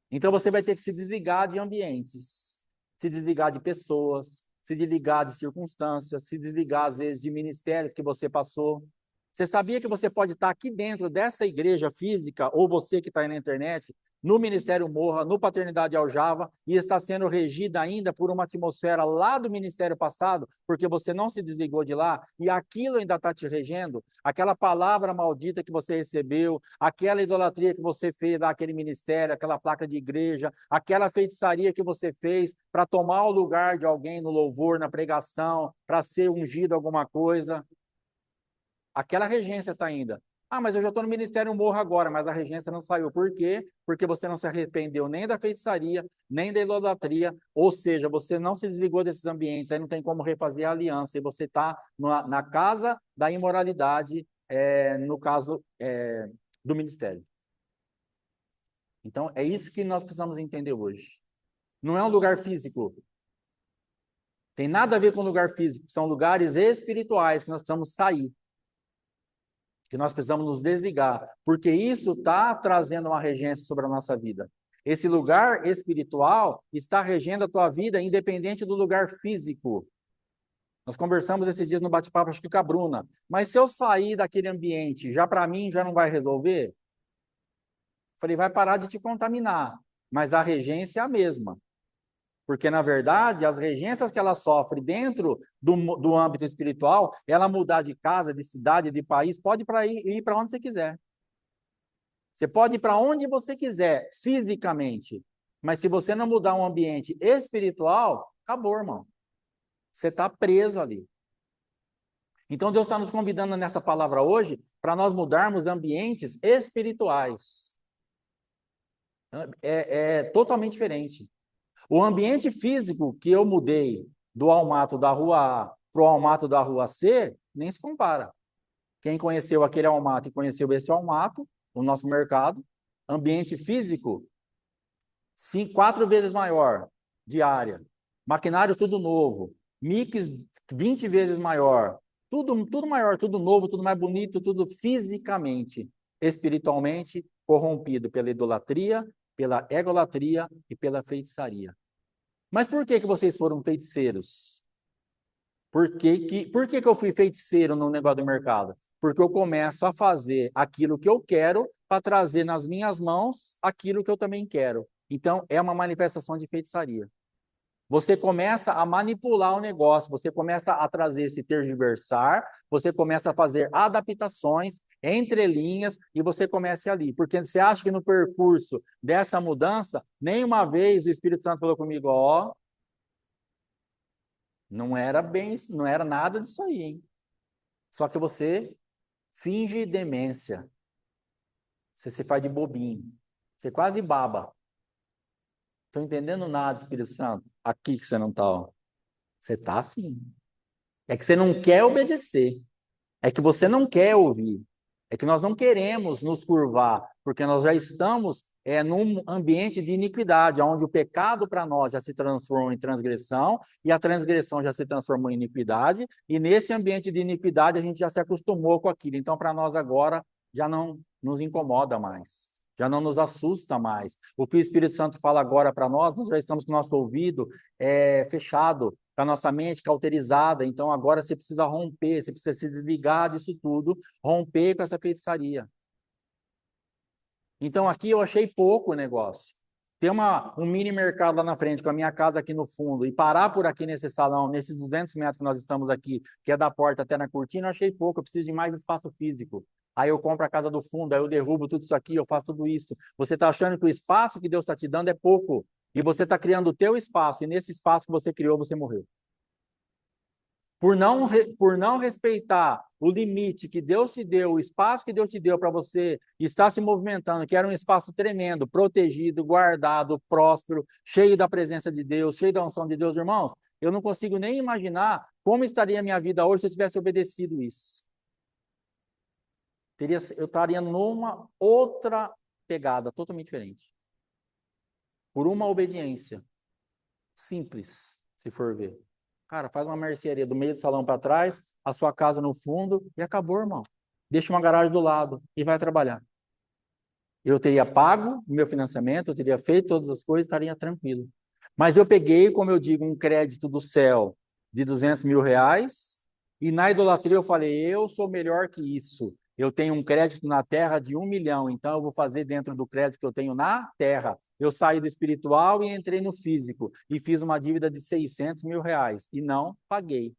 Speaker 1: Então você vai ter que se desligar de ambientes, se desligar de pessoas, se desligar de circunstâncias, se desligar, às vezes, de ministérios que você passou. Você sabia que você pode estar aqui dentro dessa igreja física, ou você que está aí na internet, no Ministério Morra, no Paternidade Aljava, e está sendo regida ainda por uma atmosfera lá do ministério passado, porque você não se desligou de lá, e aquilo ainda está te regendo, aquela palavra maldita que você recebeu, aquela idolatria que você fez daquele ministério, aquela placa de igreja, aquela feitiçaria que você fez para tomar o lugar de alguém no louvor, na pregação, para ser ungido alguma coisa. Aquela regência está ainda. Ah, mas eu já estou no Ministério Morro agora, mas a regência não saiu. Por quê? Porque você não se arrependeu nem da feitiçaria, nem da idolatria, ou seja, você não se desligou desses ambientes, aí não tem como refazer a aliança, e você está na casa da imoralidade, no caso do ministério. Então, é isso que nós precisamos entender hoje. Não é um lugar físico. Tem nada a ver com lugar físico, são lugares espirituais que nós precisamos sair. Que nós precisamos nos desligar, porque isso está trazendo uma regência sobre a nossa vida. Esse lugar espiritual está regendo a tua vida independente do lugar físico. Nós conversamos esses dias no bate-papo, acho que com a Bruna, mas se eu sair daquele ambiente, já para mim já não vai resolver? Falei, vai parar de te contaminar, mas a regência é a mesma. Porque, na verdade, as regências que ela sofre dentro do âmbito espiritual, ela mudar de casa, de cidade, de país, pode ir para onde você quiser. Você pode ir para onde você quiser, fisicamente. Mas se você não mudar um ambiente espiritual, acabou, irmão. Você está preso ali. Então, Deus está nos convidando nessa palavra hoje para nós mudarmos ambientes espirituais. É totalmente diferente. O ambiente físico que eu mudei do almato da rua A para o almato da rua C, nem se compara. Quem conheceu aquele almato e conheceu esse almato, o nosso mercado, ambiente físico, 4 vezes maior de área, maquinário tudo novo, mix 20 vezes maior, tudo maior, tudo novo, tudo mais bonito, tudo fisicamente, espiritualmente corrompido pela idolatria, pela egolatria e pela feitiçaria. Mas por que vocês foram feiticeiros? Por que eu fui feiticeiro no negócio do mercado? Porque eu começo a fazer aquilo que eu quero para trazer nas minhas mãos aquilo que eu também quero. Então, é uma manifestação de feitiçaria. Você começa a manipular o negócio, você começa a trazer esse tergiversar, você começa a fazer adaptações entre linhas e você começa ali. Porque você acha que no percurso dessa mudança, nenhuma vez o Espírito Santo falou comigo, ó, não era bem isso, não era nada disso aí, hein? Só que você finge demência. Você se faz de bobinho. Você quase baba. Estou entendendo nada, Espírito Santo. Aqui que você não está, ó. Você está sim. É que você não quer obedecer. É que você não quer ouvir. É que nós não queremos nos curvar, porque nós já estamos num ambiente de iniquidade, onde o pecado para nós já se transformou em transgressão, e a transgressão já se transformou em iniquidade, e nesse ambiente de iniquidade a gente já se acostumou com aquilo. Então, para nós agora, já não nos incomoda mais, já não nos assusta mais. O que o Espírito Santo fala agora para nós já estamos com o nosso ouvido fechado, com a nossa mente cauterizada, então agora você precisa romper, você precisa se desligar disso tudo, romper com essa feitiçaria. Então aqui eu achei pouco o negócio. Ter um mini mercado lá na frente, com a minha casa aqui no fundo, e parar por aqui nesse salão, nesses 200 metros que nós estamos aqui, que é da porta até na cortina, eu achei pouco, eu preciso de mais espaço físico. Aí eu compro a casa do fundo, aí eu derrubo tudo isso aqui, eu faço tudo isso. Você está achando que o espaço que Deus está te dando é pouco, e você está criando o teu espaço, e nesse espaço que você criou, você morreu. Por não respeitar o limite que Deus te deu, o espaço que Deus te deu para você estar se movimentando, que era um espaço tremendo, protegido, guardado, próspero, cheio da presença de Deus, cheio da unção de Deus, irmãos, eu não consigo nem imaginar como estaria a minha vida hoje se eu tivesse obedecido isso. Eu estaria numa outra pegada, totalmente diferente. Por uma obediência simples, se for ver. Cara, faz uma mercearia do meio do salão para trás, a sua casa no fundo e acabou, irmão. Deixa uma garagem do lado e vai trabalhar. Eu teria pago o meu financiamento, eu teria feito todas as coisas, estaria tranquilo. Mas eu peguei, como eu digo, um crédito do céu de 200 mil reais e na idolatria eu falei, eu sou melhor que isso. Eu tenho um crédito na terra de 1 milhão, então eu vou fazer dentro do crédito que eu tenho na terra. Eu saí do espiritual e entrei no físico e fiz uma dívida de 600 mil reais e não paguei.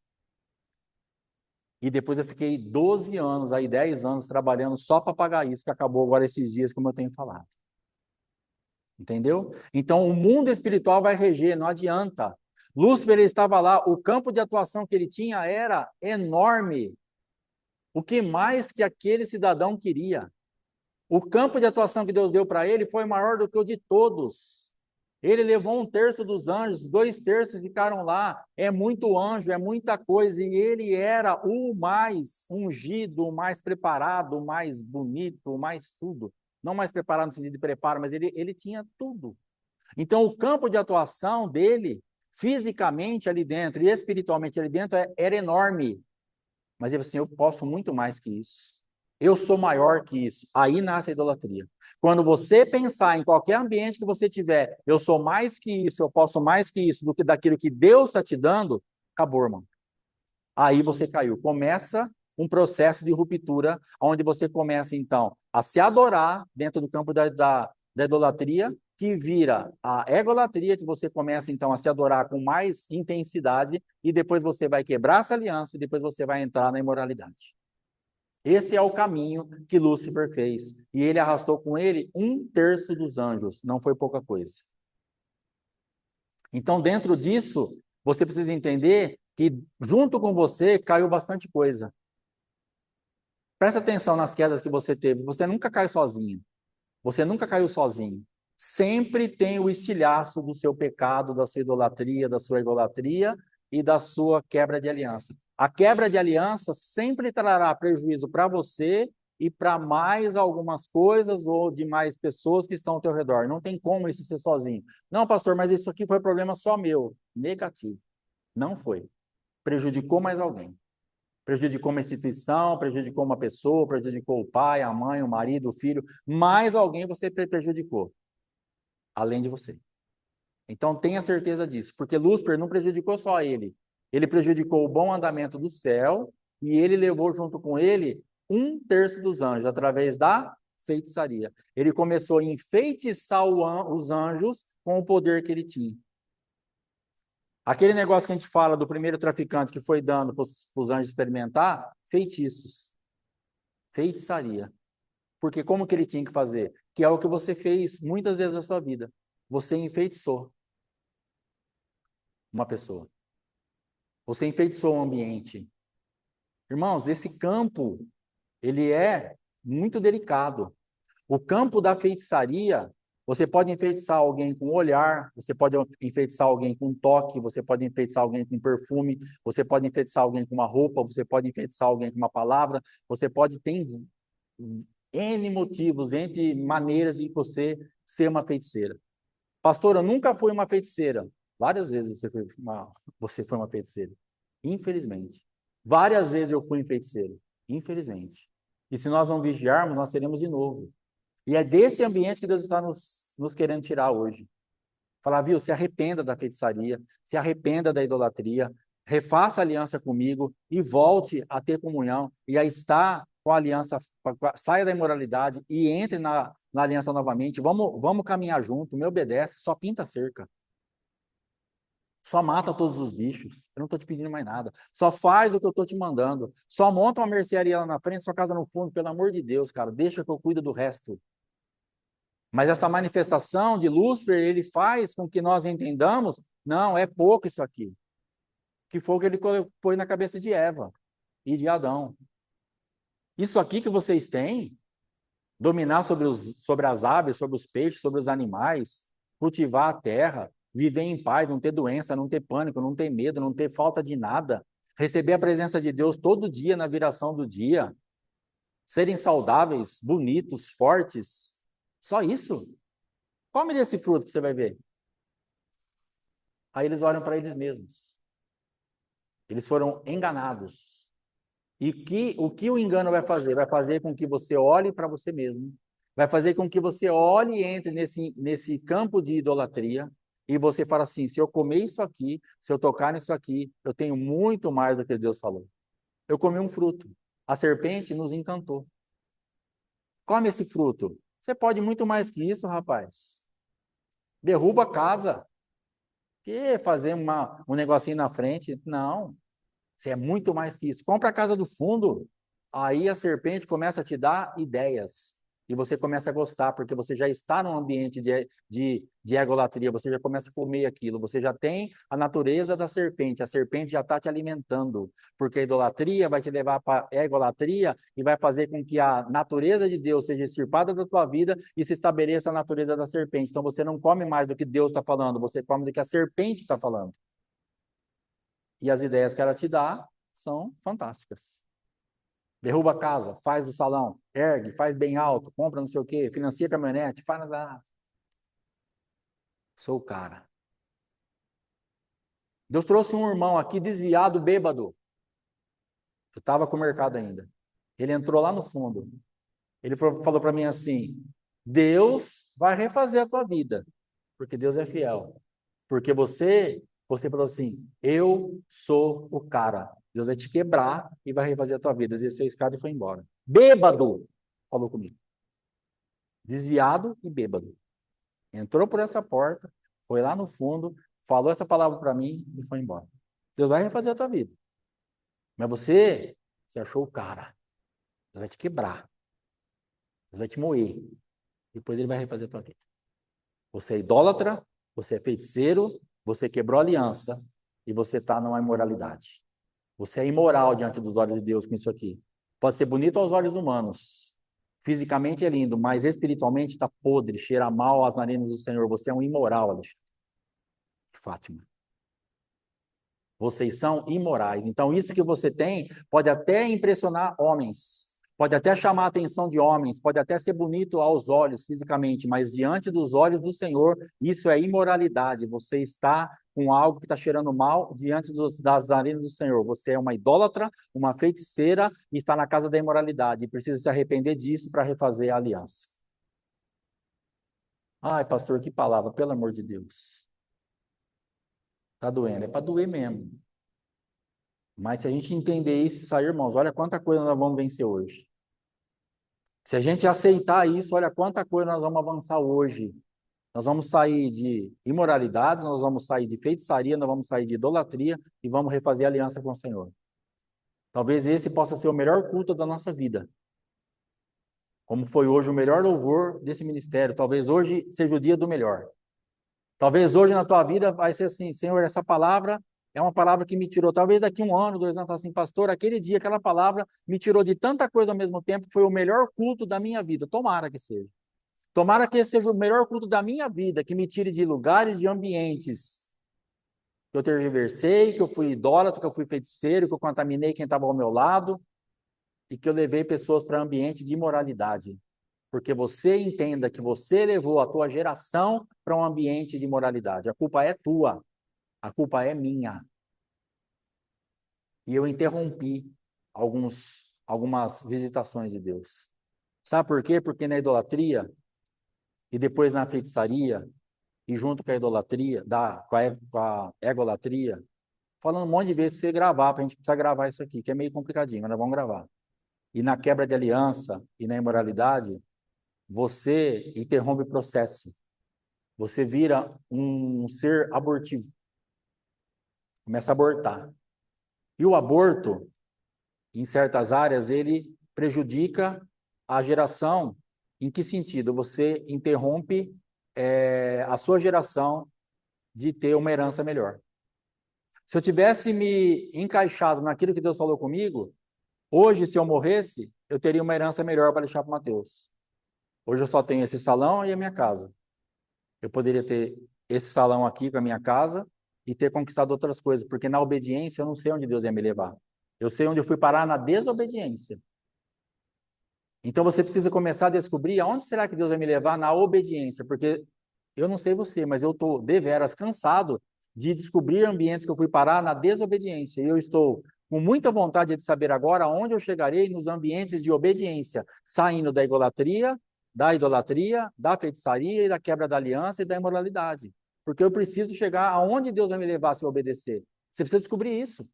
Speaker 1: E depois eu fiquei 12 anos, aí 10 anos trabalhando só para pagar isso, que acabou agora esses dias, como eu tenho falado. Entendeu? Então o mundo espiritual vai reger, não adianta. Lúcifer ele estava lá, o campo de atuação que ele tinha era enorme. O que mais que aquele cidadão queria? O campo de atuação que Deus deu para ele foi maior do que o de todos. Ele levou 1/3 dos anjos, 2/3 ficaram lá. É muito anjo, é muita coisa. E ele era o mais ungido, o mais preparado, o mais bonito, o mais tudo. Não mais preparado no sentido de preparo, mas ele tinha tudo. Então, o campo de atuação dele, fisicamente ali dentro e espiritualmente ali dentro, era enorme. Mas ele falou assim, eu posso muito mais que isso. Eu sou maior que isso. Aí nasce a idolatria. Quando você pensar em qualquer ambiente que você tiver, eu sou mais que isso, eu posso mais que isso, do que daquilo que Deus está te dando, acabou, irmão. Aí você caiu. Começa um processo de ruptura, onde você começa, então, a se adorar dentro do campo da idolatria, que vira a egolatria, que você começa, então, a se adorar com mais intensidade, e depois você vai quebrar essa aliança, e depois você vai entrar na imoralidade. Esse é o caminho que Lúcifer fez. E ele arrastou com ele 1/3 dos anjos. Não foi pouca coisa. Então, dentro disso, você precisa entender que junto com você caiu bastante coisa. Presta atenção nas quedas que você teve. Você nunca caiu sozinho. Você nunca caiu sozinho. Sempre tem o estilhaço do seu pecado, da sua idolatria e da sua quebra de aliança. A quebra de aliança sempre trará prejuízo para você e para mais algumas coisas ou de mais pessoas que estão ao teu redor. Não tem como isso ser sozinho. Não, pastor, mas isso aqui foi problema só meu. Negativo. Não foi. Prejudicou mais alguém. Prejudicou uma instituição, prejudicou uma pessoa, prejudicou o pai, a mãe, o marido, o filho. Mais alguém você prejudicou, além de você. Então tenha certeza disso, porque Lúcifer não prejudicou só ele. Ele prejudicou o bom andamento do céu e ele levou junto com ele 1/3 dos anjos, através da feitiçaria. Ele começou a enfeitiçar os anjos com o poder que ele tinha. Aquele negócio que a gente fala do primeiro traficante que foi dando para os anjos experimentar, feitiços, feitiçaria. Porque como que ele tinha que fazer? Que é o que você fez muitas vezes na sua vida. Você enfeitiçou uma pessoa. Você enfeitiçou o ambiente. Irmãos, esse campo, ele é muito delicado. O campo da feitiçaria, você pode enfeitiçar alguém com olhar, você pode enfeitiçar alguém com toque, você pode enfeitiçar alguém com perfume, você pode enfeitiçar alguém com uma roupa, você pode enfeitiçar alguém com uma palavra, você pode ter N motivos, entre maneiras de você ser uma feiticeira. Pastor, eu nunca fui uma feiticeira. Várias vezes você foi uma feiticeira. Infelizmente. Várias vezes eu fui um feiticeiro. Infelizmente. E se nós não vigiarmos, nós seremos de novo. E é desse ambiente que Deus está nos querendo tirar hoje. Falar, viu, se arrependa da feitiçaria, se arrependa da idolatria, refaça aliança comigo e volte a ter comunhão e a estar com a aliança, saia da imoralidade e entre na aliança novamente. Vamos caminhar junto, me obedece, só pinta a cerca. Só mata todos os bichos. Eu não estou te pedindo mais nada. Só faz o que eu estou te mandando. Só monta uma mercearia lá na frente, sua casa no fundo, pelo amor de Deus, cara. Deixa que eu cuido do resto. Mas essa manifestação de Lúcifer, ele faz com que nós entendamos, não, é pouco isso aqui. Que foi o que ele pôs na cabeça de Eva e de Adão. Isso aqui que vocês têm, dominar sobre as aves, sobre os peixes, sobre os animais, cultivar a terra, viver em paz, não ter doença, não ter pânico, não ter medo, não ter falta de nada, receber a presença de Deus todo dia na viração do dia, serem saudáveis, bonitos, fortes, só isso. Come desse fruto que você vai ver. Aí eles olham para eles mesmos. Eles foram enganados. E o que o engano vai fazer? Vai fazer com que você olhe para você mesmo. Vai fazer com que você olhe e entre nesse campo de idolatria e você fala assim, se eu comer isso aqui, se eu tocar nisso aqui, eu tenho muito mais do que Deus falou. Eu comi um fruto. A serpente nos encantou. Come esse fruto. Você pode muito mais que isso, rapaz. Derruba a casa. Que fazer um negocinho na frente? Não. Você é muito mais que isso. Compra a casa do fundo. Aí a serpente começa a te dar ideias. E você começa a gostar, porque você já está num ambiente de egolatria, você já começa a comer aquilo, você já tem a natureza da serpente, a serpente já está te alimentando, porque a idolatria vai te levar para a egolatria e vai fazer com que a natureza de Deus seja extirpada da tua vida e se estabeleça a natureza da serpente. Então você não come mais do que Deus está falando, você come do que a serpente está falando. E as ideias que ela te dá são fantásticas. Derruba a casa, faz o salão, ergue, faz bem alto, compra não sei o quê, financia a caminhonete, faz nada. Sou o cara. Deus trouxe um irmão aqui desviado, bêbado. Eu estava com o mercado ainda. Ele entrou lá no fundo. Ele falou para mim assim, Deus vai refazer a tua vida, porque Deus é fiel. Porque você falou assim, eu sou o cara. Deus vai te quebrar e vai refazer a tua vida. Desceu a escada e foi embora. Bêbado, falou comigo. Desviado e bêbado. Entrou por essa porta, foi lá no fundo, falou essa palavra para mim e foi embora. Deus vai refazer a tua vida. Mas você achou o cara. Deus vai te quebrar. Deus vai te moer. Depois ele vai refazer a tua vida. Você é idólatra, você é feiticeiro, você quebrou a aliança e você está numa imoralidade. Você é imoral diante dos olhos de Deus com isso aqui. Pode ser bonito aos olhos humanos. Fisicamente é lindo, mas espiritualmente está podre, cheira mal às narinas do Senhor. Você é um imoral, Alexandre. Fátima. Vocês são imorais. Então, isso que você tem pode até impressionar homens, pode até chamar a atenção de homens, pode até ser bonito aos olhos, fisicamente, mas diante dos olhos do Senhor, isso é imoralidade. Você está com algo que está cheirando mal diante das narinas do Senhor. Você é uma idólatra, uma feiticeira e está na casa da imoralidade. E precisa se arrepender disso para refazer a aliança. Ai, pastor, que palavra, pelo amor de Deus. Tá doendo, é para doer mesmo. Mas se a gente entender isso e sair, irmãos, olha quanta coisa nós vamos vencer hoje. Se a gente aceitar isso, olha quanta coisa nós vamos avançar hoje. Nós vamos sair de imoralidades, nós vamos sair de feitiçaria, nós vamos sair de idolatria e vamos refazer aliança com o Senhor. Talvez esse possa ser o melhor culto da nossa vida. Como foi hoje o melhor louvor desse ministério. Talvez hoje seja o dia do melhor. Talvez hoje na tua vida vai ser assim, Senhor, essa palavra é uma palavra que me tirou. Talvez daqui 1 ano, 2 anos, fala assim, pastor, aquele dia, aquela palavra me tirou de tanta coisa ao mesmo tempo, foi o melhor culto da minha vida. Tomara que seja. Tomara que esse seja o melhor culto da minha vida, que me tire de lugares, de ambientes que eu tergiversei, que eu fui idólatra, que eu fui feiticeiro, que eu contaminei quem estava ao meu lado e que eu levei pessoas para ambiente de imoralidade. Porque você entenda que você levou a tua geração para um ambiente de imoralidade. A culpa é tua, a culpa é minha. E eu interrompi algumas visitações de Deus. Sabe por quê? Porque na idolatria e depois na feitiçaria e junto com a idolatria, com a egolatria, falando um monte de vezes para você gravar, para a gente precisar gravar isso aqui, que é meio complicadinho, mas nós vamos gravar. E na quebra de aliança e na imoralidade, você interrompe o processo. Você vira um ser abortivo. Começa a abortar. E o aborto, em certas áreas, ele prejudica a geração. Em que sentido? Você interrompe a sua geração de ter uma herança melhor. Se eu tivesse me encaixado naquilo que Deus falou comigo, hoje, se eu morresse, eu teria uma herança melhor para deixar para o Mateus. Hoje eu só tenho esse salão e a minha casa. Eu poderia ter esse salão aqui com a minha casa e ter conquistado outras coisas, porque na obediência eu não sei onde Deus ia me levar. Eu sei onde eu fui parar na desobediência. Então você precisa começar a descobrir aonde será que Deus vai me levar na obediência, porque eu não sei você, mas eu estou deveras cansado de descobrir ambientes que eu fui parar na desobediência. E eu estou com muita vontade de saber agora onde eu chegarei nos ambientes de obediência, saindo da idolatria, da feitiçaria e da quebra da aliança e da imoralidade. Porque eu preciso chegar aonde Deus vai me levar se eu obedecer. Você precisa descobrir isso.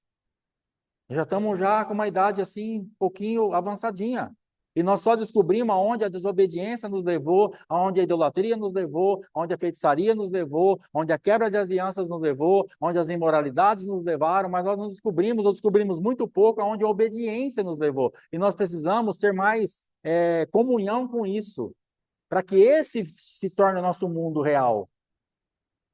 Speaker 1: Já estamos já com uma idade assim, um pouquinho avançadinha. E nós só descobrimos aonde a desobediência nos levou, aonde a idolatria nos levou, aonde a feitiçaria nos levou, onde a quebra de alianças nos levou, onde as imoralidades nos levaram, mas nós não descobrimos, ou descobrimos muito pouco, aonde a obediência nos levou. E nós precisamos ter mais comunhão com isso, para que esse se torne o nosso mundo real.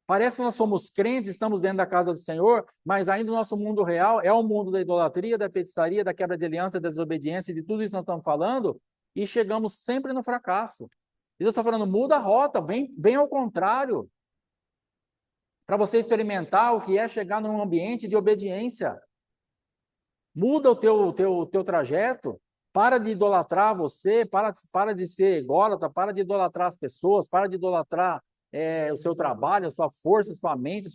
Speaker 1: Parece que nós somos crentes, estamos dentro da casa do Senhor, mas ainda o nosso mundo real é o mundo da idolatria, da feitiçaria, da quebra de aliança, da desobediência, de tudo isso que nós estamos falando, e chegamos sempre no fracasso. E Deus está falando, muda a rota, vem ao contrário, para você experimentar o que é chegar num ambiente de obediência. Muda o teu trajeto, para de idolatrar você, para de ser ególatra, para de idolatrar as pessoas, para de idolatrar o seu trabalho, a sua força, a sua mente,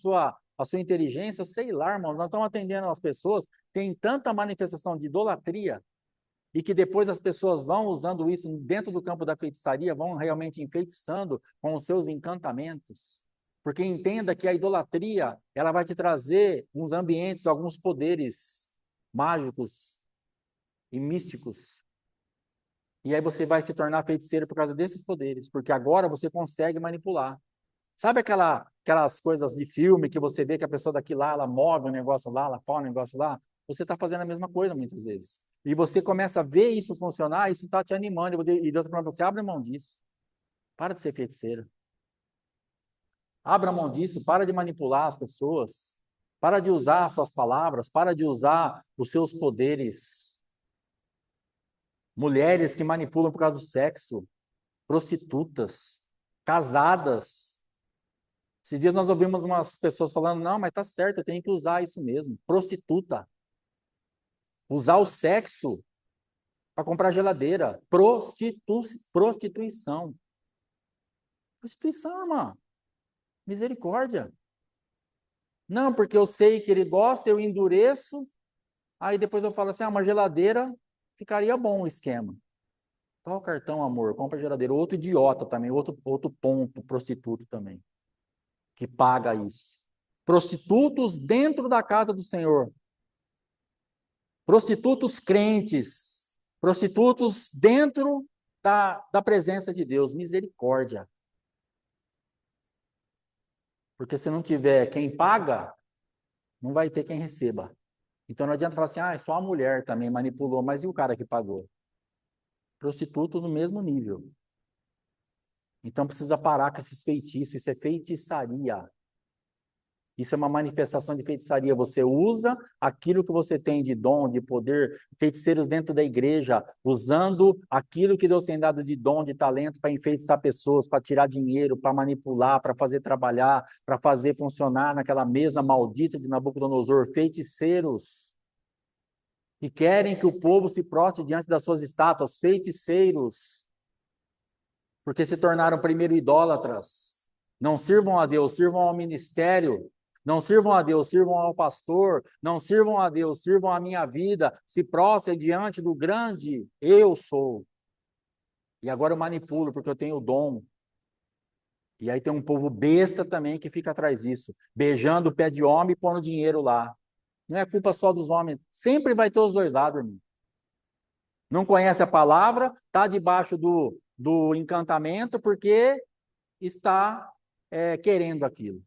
Speaker 1: a sua inteligência, sei lá, irmão, nós estamos atendendo as pessoas, tem tanta manifestação de idolatria, e que depois as pessoas vão usando isso dentro do campo da feitiçaria, vão realmente enfeitiçando com os seus encantamentos. Porque entenda que a idolatria, ela vai te trazer uns ambientes, alguns poderes mágicos e místicos. E aí você vai se tornar feiticeiro por causa desses poderes, porque agora você consegue manipular. Sabe aquelas coisas de filme que você vê que a pessoa daqui lá, ela move um negócio lá, ela fala um negócio lá? Você está fazendo a mesma coisa muitas vezes. E você começa a ver isso funcionar, isso está te animando. E Deus está falando para você, abre mão disso. Para de ser feiticeiro. Abra mão disso, para de manipular as pessoas. Para de usar as suas palavras, para de usar os seus poderes. Mulheres que manipulam por causa do sexo, prostitutas, casadas. Esses dias nós ouvimos umas pessoas falando, não, mas tá certo, eu tenho que usar isso mesmo. Prostituta. Usar o sexo para comprar geladeira. Prostituição. Prostituição, irmã. Misericórdia. Não, porque eu sei que ele gosta, eu endureço, aí depois eu falo assim, uma geladeira ficaria bom o esquema. Tá o cartão, amor, compra geladeira. Outro idiota também, outro ponto, prostituto também, que paga isso. prostitutos dentro da casa do Senhor, prostitutos crentes, prostitutos dentro da presença de Deus. Misericórdia. Porque se não tiver quem paga, não vai ter quem receba. Então não adianta falar assim, só a mulher também manipulou, mas e o cara que pagou? Prostituto no mesmo nível. Então precisa parar com esses feitiços, isso é feitiçaria. Isso é uma manifestação de feitiçaria. Você usa aquilo que você tem de dom, de poder, feiticeiros dentro da igreja, usando aquilo que Deus tem dado de dom, de talento para enfeitiçar pessoas, para tirar dinheiro, para manipular, para fazer trabalhar, para fazer funcionar naquela mesa maldita de Nabucodonosor. Feiticeiros que querem que o povo se prostre diante das suas estátuas. Feiticeiros, porque se tornaram primeiro idólatras. Não sirvam a Deus, sirvam ao ministério. Não sirvam a Deus, sirvam ao pastor. Não sirvam a Deus, sirvam a minha vida. Se prostrem diante do grande eu sou. E agora eu manipulo, porque eu tenho o dom. E aí tem um povo besta também que fica atrás disso, beijando o pé de homem e pondo dinheiro lá. Não é culpa só dos homens. Sempre vai ter os dois lados, irmão. Não conhece a palavra, está debaixo do encantamento, porque está querendo aquilo.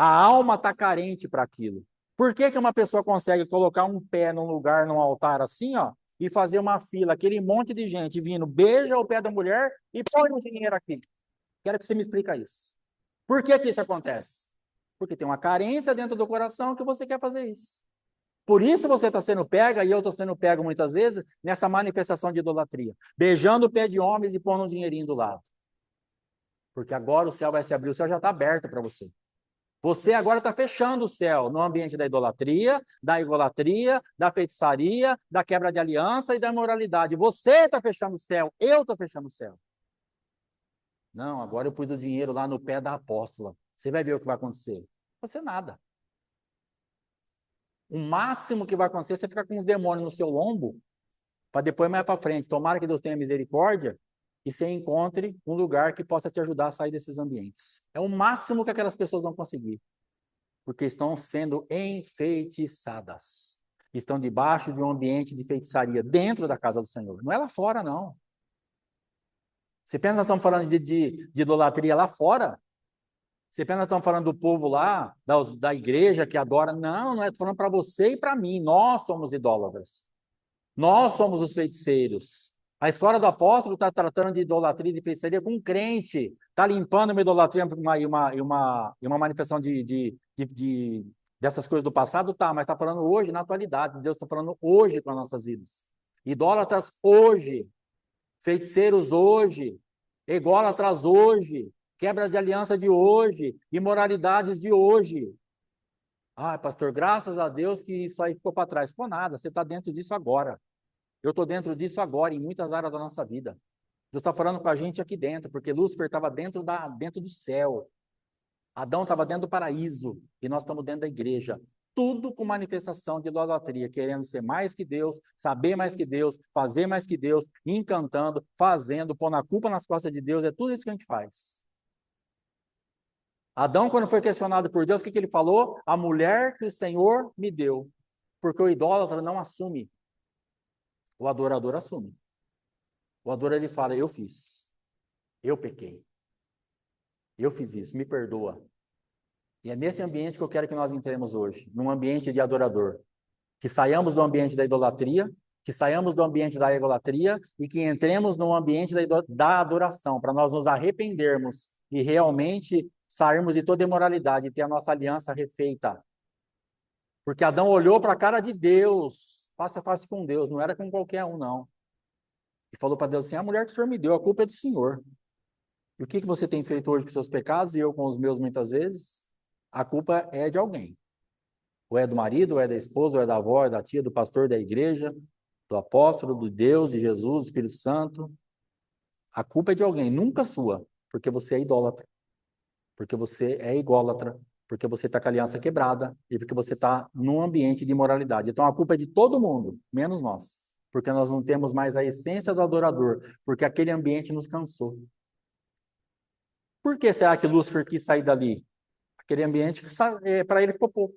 Speaker 1: A alma está carente para aquilo. Por que uma pessoa consegue colocar um pé num lugar, num altar assim, ó, e fazer uma fila, aquele monte de gente vindo, beija o pé da mulher e põe o dinheiro aqui? Quero que você me explique isso. Por que isso acontece? Porque tem uma carência dentro do coração que você quer fazer isso. Por isso você está sendo pega, e eu estou sendo pego muitas vezes, nessa manifestação de idolatria. Beijando o pé de homens e pondo um dinheirinho do lado. Porque agora o céu vai se abrir, o céu já está aberto para você. Você agora está fechando o céu no ambiente da idolatria, da feitiçaria, da quebra de aliança e da imoralidade. Você está fechando o céu, eu estou fechando o céu. Não, agora eu pus o dinheiro lá no pé da apóstola. Você vai ver o que vai acontecer. Você nada. O máximo que vai acontecer é você ficar com os demônios no seu lombo, para depois mais para frente. Tomara que Deus tenha misericórdia e você encontre um lugar que possa te ajudar a sair desses ambientes. É o máximo que aquelas pessoas vão conseguir, porque estão sendo enfeitiçadas. Estão debaixo de um ambiente de feitiçaria dentro da casa do Senhor. Não é lá fora, não. Você pensa que nós estamos falando de idolatria lá fora? Você pensa que nós estamos falando do povo lá, da igreja que adora? Não, não é. Estou falando para você e para mim. Nós somos idólatras. Nós somos os feiticeiros. A escola do apóstolo está tratando de idolatria e de feitiçaria com um crente. Está limpando uma idolatria e uma manifestação dessas coisas do passado? Tá, mas está falando hoje, na atualidade. Deus está falando hoje com as nossas vidas. Idólatras hoje. Feiticeiros hoje. Ególatras hoje. Quebras de aliança de hoje. Imoralidades de hoje. Pastor, graças a Deus que isso aí ficou para trás. Ficou nada, você está dentro disso agora. Eu estou dentro disso agora, em muitas áreas da nossa vida. Deus está falando com a gente aqui dentro, porque Lúcifer estava dentro do céu. Adão estava dentro do paraíso, e nós estamos dentro da igreja. Tudo com manifestação de idolatria, querendo ser mais que Deus, saber mais que Deus, fazer mais que Deus, encantando, fazendo, pondo a culpa nas costas de Deus, é tudo isso que a gente faz. Adão, quando foi questionado por Deus, o que ele falou? A mulher que o Senhor me deu. Porque o idólatra não assume. O adorador assume. O adorador, ele fala, eu fiz. Eu pequei. Eu fiz isso, me perdoa. E é nesse ambiente que eu quero que nós entremos hoje. Num ambiente de adorador. Que saiamos do ambiente da idolatria, que saiamos do ambiente da egolatria e que entremos no ambiente da adoração, para nós nos arrependermos e realmente sairmos de toda imoralidade e ter a nossa aliança refeita. Porque Adão olhou para a cara de Deus, face a face com Deus, não era com qualquer um, não. E falou para Deus assim, a mulher que o Senhor me deu, a culpa é do Senhor. E o que você tem feito hoje com seus pecados e eu com os meus muitas vezes? A culpa é de alguém. Ou é do marido, ou é da esposa, ou é da avó, ou é da tia, do pastor da igreja, do apóstolo, do Deus, de Jesus, do Espírito Santo. A culpa é de alguém, nunca sua, porque você é idólatra. Porque você é ególatra, porque você está com a aliança quebrada e porque você está num ambiente de imoralidade. Então a culpa é de todo mundo, menos nós, porque nós não temos mais a essência do adorador, porque aquele ambiente nos cansou. Por que será que Lúcifer quis sair dali? Aquele ambiente, para ele ficou pouco.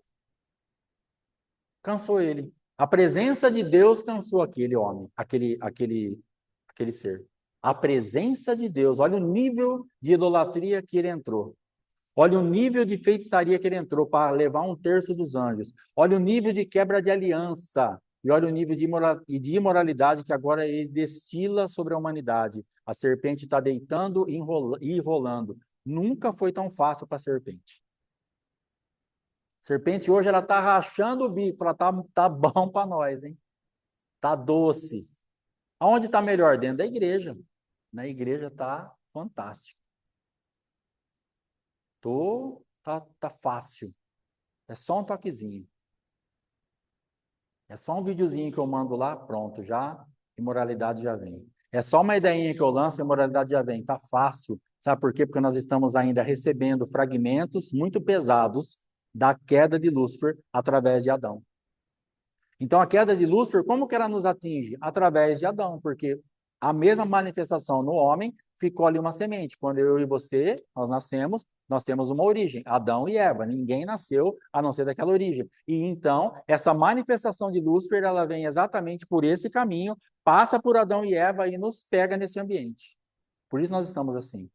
Speaker 1: Cansou ele. A presença de Deus cansou aquele homem, aquele ser. A presença de Deus, olha o nível de idolatria que ele entrou. Olha o nível de feitiçaria que ele entrou para levar um terço dos anjos. Olha o nível de quebra de aliança. E olha o nível de imoralidade que agora ele destila sobre a humanidade. A serpente está deitando e enrolando. Nunca foi tão fácil para a serpente. Serpente hoje ela está rachando o bico, ela tá bom para nós, hein? Tá doce. Aonde está melhor? Dentro da igreja. Na igreja tá fantástico. Tá fácil. É só um toquezinho. É só um videozinho que eu mando lá, pronto, já imoralidade já vem. É só uma ideinha que eu lanço, a imoralidade já vem. Tá fácil. Sabe por quê? Porque nós estamos ainda recebendo fragmentos muito pesados da queda de Lúcifer através de Adão. Então, a queda de Lúcifer, como que ela nos atinge? Através de Adão, porque a mesma manifestação no homem ficou ali uma semente. Quando eu e você, nós nascemos, nós temos uma origem, Adão e Eva. Ninguém nasceu a não ser daquela origem. E então, essa manifestação de Lúcifer, ela vem exatamente por esse caminho, passa por Adão e Eva e nos pega nesse ambiente. Por isso nós estamos assim.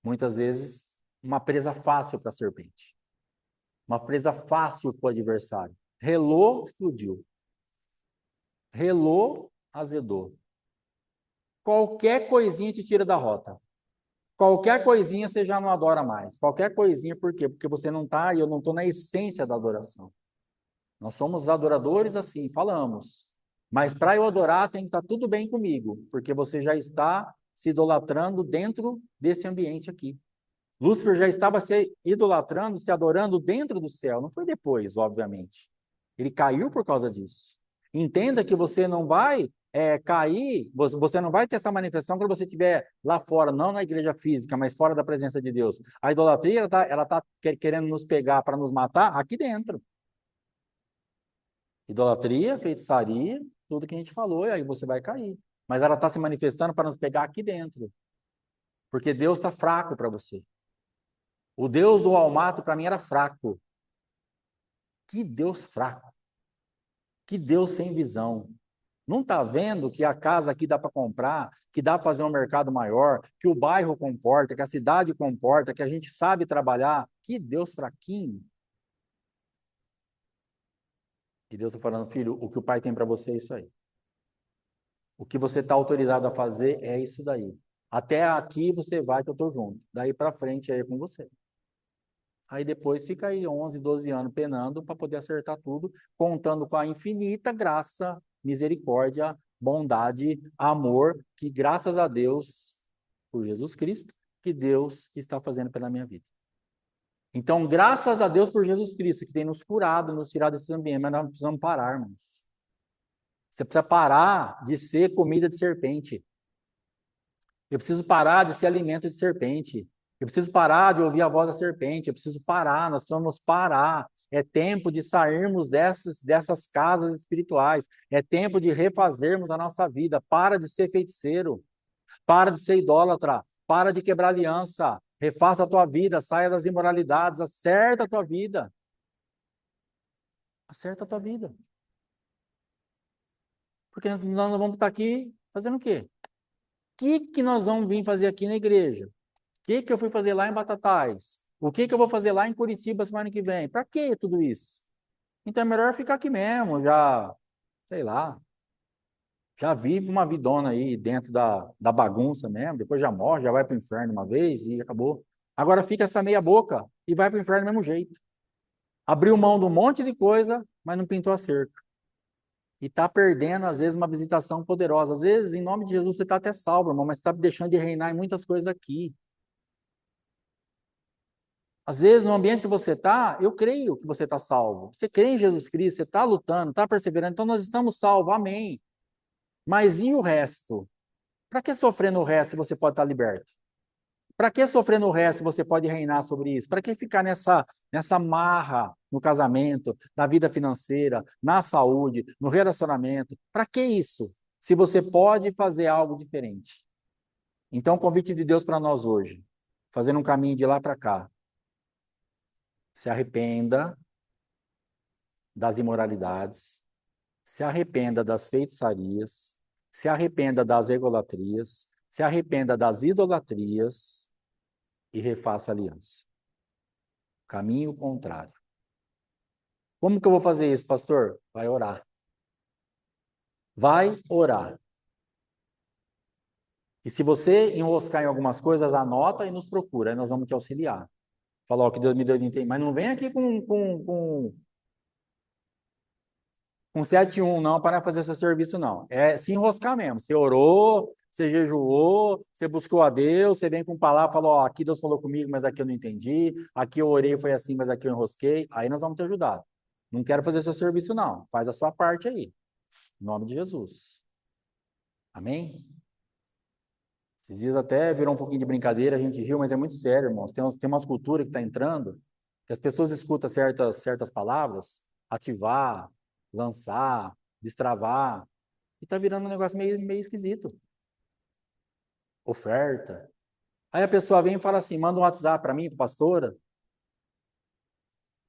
Speaker 1: Muitas vezes, uma presa fácil para a serpente. Uma presa fácil para o adversário. Relou, explodiu. Relou, azedou. Qualquer coisinha te tira da rota. Qualquer coisinha você já não adora mais. Qualquer coisinha, por quê? Porque você não está, e eu não estou na essência da adoração. Nós somos adoradores assim, falamos. Mas para eu adorar, tem que estar tudo bem comigo, porque você já está se idolatrando dentro desse ambiente aqui. Lúcifer já estava se idolatrando, se adorando dentro do céu. Não foi depois, obviamente. Ele caiu por causa disso. Entenda que você não vai cair, você não vai ter essa manifestação quando você estiver lá fora, não na igreja física, mas fora da presença de Deus. A idolatria, ela tá querendo nos pegar para nos matar aqui dentro. Idolatria, feitiçaria, tudo que a gente falou, e aí você vai cair. Mas ela está se manifestando para nos pegar aqui dentro. Porque Deus está fraco para você. O Deus do Almato, para mim, era fraco. Que Deus fraco. Que Deus sem visão. Não está vendo que a casa aqui dá para comprar, que dá para fazer um mercado maior, que o bairro comporta, que a cidade comporta, que a gente sabe trabalhar? Que Deus fraquinho. E Deus está falando, filho, o que o pai tem para você é isso aí. O que você está autorizado a fazer é isso daí. Até aqui você vai que eu estou junto. Daí para frente é com você. Aí depois fica aí 11, 12 anos penando para poder acertar tudo, contando com a infinita graça, misericórdia, bondade, amor, que graças a Deus, por Jesus Cristo, que Deus está fazendo pela minha vida. Então, graças a Deus por Jesus Cristo, que tem nos curado, nos tirado desses ambientes, mas nós precisamos parar, irmãos. Você precisa parar de ser comida de serpente. Eu preciso parar de ser alimento de serpente. Eu preciso parar de ouvir a voz da serpente. Eu preciso parar, nós precisamos parar. É tempo de sairmos dessas casas espirituais. É tempo de refazermos a nossa vida. Para de ser feiticeiro. Para de ser idólatra. Para de quebrar aliança. Refaça a tua vida. Saia das imoralidades. Acerta a tua vida. Acerta a tua vida. Porque nós vamos estar aqui fazendo o quê? O que nós vamos vir fazer aqui na igreja? O que eu fui fazer lá em Batatais? O que eu vou fazer lá em Curitiba semana que vem? Para que tudo isso? Então é melhor ficar aqui mesmo, já, sei lá, já vive uma vidona aí dentro da bagunça mesmo, depois já morre, já vai para o inferno uma vez e acabou. Agora fica essa meia boca e vai para o inferno do mesmo jeito. Abriu mão de um monte de coisa, mas não pintou a cerca. E está perdendo, às vezes, uma visitação poderosa. Às vezes, em nome de Jesus, você está até salvo, irmão, mas está deixando de reinar em muitas coisas aqui. Às vezes, no ambiente que você está, eu creio que você está salvo. Você crê em Jesus Cristo, você está lutando, está perseverando, então nós estamos salvos, amém. Mas e o resto? Para que sofrer no resto se você pode estar liberto? Para que sofrer no resto se você pode reinar sobre isso? Para que ficar nessa marra no casamento, na vida financeira, na saúde, no relacionamento? Para que isso? Se você pode fazer algo diferente. Então, o convite de Deus para nós hoje, fazendo um caminho de lá para cá, Se arrependa das imoralidades, se arrependa das feitiçarias, se arrependa das egolatrias, se arrependa das idolatrias e refaça a aliança. Caminho contrário. Como que eu vou fazer isso, pastor? Vai orar. Vai orar. E se você enroscar em algumas coisas, anota e nos procura, aí nós vamos te auxiliar. Fala, ó, que Deus me deu de entender. Mas não vem aqui com 7-1, não, para fazer seu serviço, não. É se enroscar mesmo. Você orou, você jejuou, você buscou a Deus, você vem com palavra, falou, ó, aqui Deus falou comigo, mas aqui eu não entendi. Aqui eu orei, foi assim, mas aqui eu enrosquei. Aí nós vamos te ajudar. Não quero fazer seu serviço, não. Faz a sua parte aí. Em nome de Jesus. Amém? Esses dias até virou um pouquinho de brincadeira, a gente riu, mas é muito sério, irmãos. Tem umas culturas que está entrando, que as pessoas escutam certas palavras, ativar, lançar, destravar, e está virando um negócio meio esquisito. Oferta. Aí a pessoa vem e fala assim, manda um WhatsApp para mim, para pastora.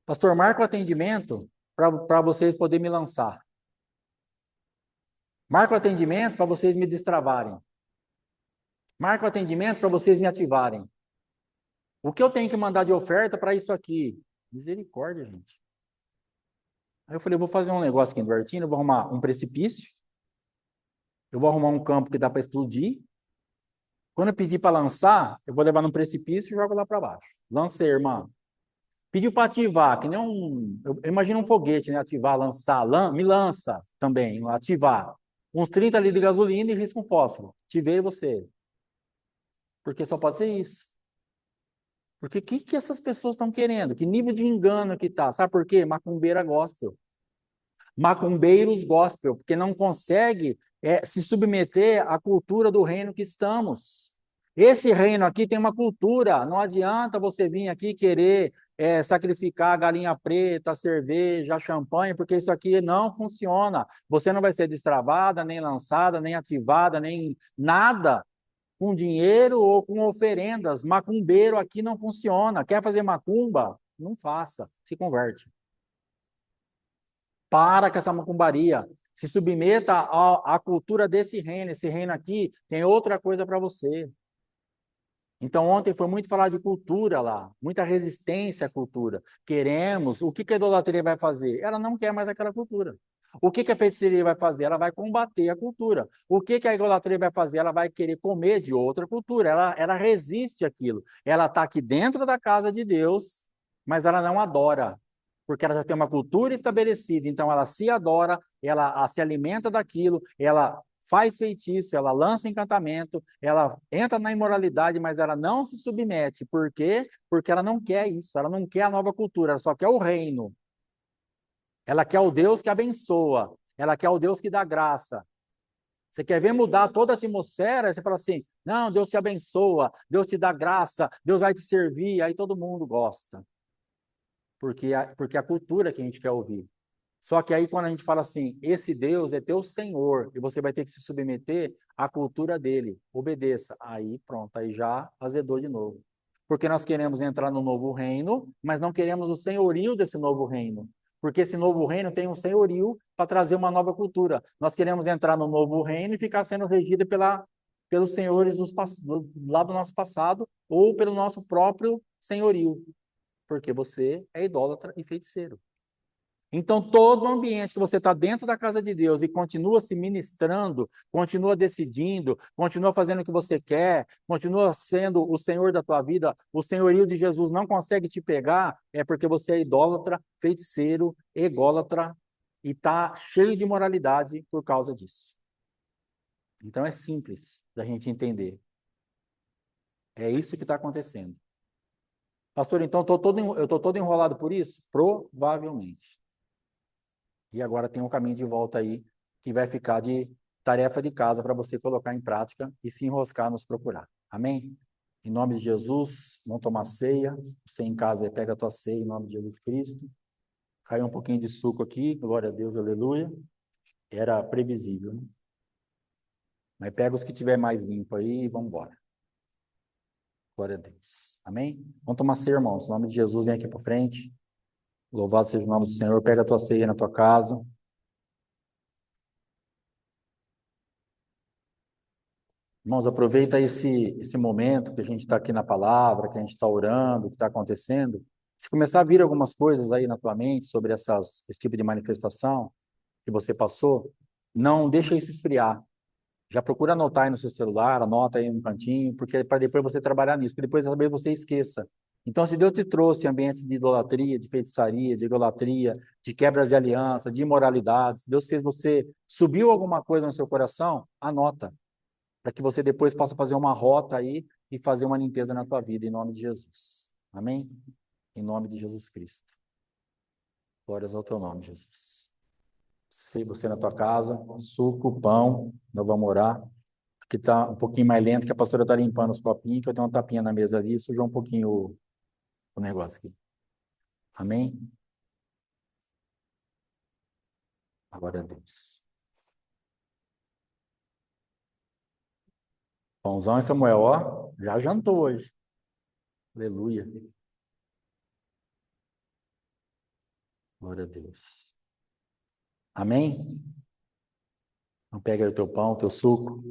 Speaker 1: Pastor, marca o atendimento para vocês poderem me lançar. Marca o atendimento para vocês me destravarem. Marca o atendimento para vocês me ativarem. O que eu tenho que mandar de oferta para isso aqui? Misericórdia, gente. Aí eu falei, eu vou fazer um negócio aqui no Bertino, eu vou arrumar um precipício, eu vou arrumar um campo que dá para explodir. Quando eu pedir para lançar, eu vou levar num precipício e jogo lá para baixo. Lancei, irmão. Pediu para ativar, que nem eu imagino um foguete, né? Ativar, lançar, me lança também, ativar. Uns 30 litros de gasolina e risco um fósforo. Ativei você. Porque só pode ser isso. Porque o que essas pessoas estão querendo? Que nível de engano que tá? Sabe por quê? Macumbeira gospel. Macumbeiros gospel, porque não consegue se submeter à cultura do reino que estamos. Esse reino aqui tem uma cultura, não adianta você vir aqui querer sacrificar galinha preta, cerveja, champanhe, porque isso aqui não funciona. Você não vai ser destravada, nem lançada, nem ativada, nem nada com dinheiro ou com oferendas. Macumbeiro aqui não funciona. Quer fazer macumba? Não faça, se converte. Para com essa macumbaria. Se submeta à cultura desse reino. Esse reino aqui tem outra coisa para você. Então, ontem foi muito falar de cultura lá, muita resistência à cultura. Queremos, o que a idolatria vai fazer? Ela não quer mais aquela cultura. O que a feitiçaria vai fazer? Ela vai combater a cultura. O que a idolatria vai fazer? Ela vai querer comer de outra cultura. Ela resiste àquilo. Ela está aqui dentro da casa de Deus, mas ela não adora, porque ela já tem uma cultura estabelecida. Então, ela se adora, ela se alimenta daquilo, ela faz feitiço, ela lança encantamento, ela entra na imoralidade, mas ela não se submete. Por quê? Porque ela não quer isso, ela não quer a nova cultura, ela só quer o reino. Ela quer o Deus que abençoa, ela quer o Deus que dá graça. Você quer ver mudar toda a atmosfera? Você fala assim, não, Deus te abençoa, Deus te dá graça, Deus vai te servir, aí todo mundo gosta. Porque é a cultura que a gente quer ouvir. Só que aí, quando a gente fala assim, esse Deus é teu Senhor, e você vai ter que se submeter à cultura dele, obedeça. Aí, pronto, aí já azedou de novo. Porque nós queremos entrar no novo reino, mas não queremos o senhorio desse novo reino. Porque esse novo reino tem um senhorio para trazer uma nova cultura. Nós queremos entrar no novo reino e ficar sendo regido pelos senhores lá do nosso passado ou pelo nosso próprio senhorio. Porque você é idólatra e feiticeiro. Então, todo ambiente que você está dentro da casa de Deus e continua se ministrando, continua decidindo, continua fazendo o que você quer, continua sendo o Senhor da tua vida, o senhorio de Jesus não consegue te pegar, é porque você é idólatra, feiticeiro, ególatra e está cheio de moralidade por causa disso. Então, é simples da gente entender. É isso que está acontecendo. Pastor, então eu estou todo enrolado por isso? Provavelmente. E agora tem um caminho de volta aí que vai ficar de tarefa de casa para você colocar em prática e se enroscar nos procurar. Amém? Em nome de Jesus, vamos tomar ceia. Você em casa pega a tua ceia em nome de Jesus Cristo. Caiu um pouquinho de suco aqui, glória a Deus, aleluia. Era previsível, né? Mas pega os que tiver mais limpo aí e vamos embora. Glória a Deus. Amém? Vamos tomar ceia, irmãos. Em nome de Jesus, vem aqui para frente. Louvado seja o nome do Senhor. Pega a tua ceia na tua casa. Irmãos, aproveita esse momento que a gente está aqui na palavra, que a gente está orando, que está acontecendo. Se começar a vir algumas coisas aí na tua mente sobre esse tipo de manifestação que você passou, não deixa isso esfriar. Já procura anotar aí no seu celular, anota aí no cantinho, porque para depois você trabalhar nisso, porque depois talvez você esqueça. Então, se Deus te trouxe ambientes de idolatria, de feitiçaria, de idolatria, de quebras de aliança, de imoralidades, Deus fez você, subiu alguma coisa no seu coração, anota, para que você depois possa fazer uma rota aí e fazer uma limpeza na tua vida, em nome de Jesus. Amém? Em nome de Jesus Cristo. Glórias ao teu nome, Jesus. Se você na tua casa, suco, pão, nós vamos orar. Aqui está um pouquinho mais lento, que a pastora está limpando os copinhos, que eu tenho uma tapinha na mesa ali, sujou um pouquinho o negócio aqui. Amém? Glória a Deus. Pãozão e Samuel, ó, já jantou hoje. Aleluia. Glória a Deus. Amém? Então pega aí o teu pão, o teu suco.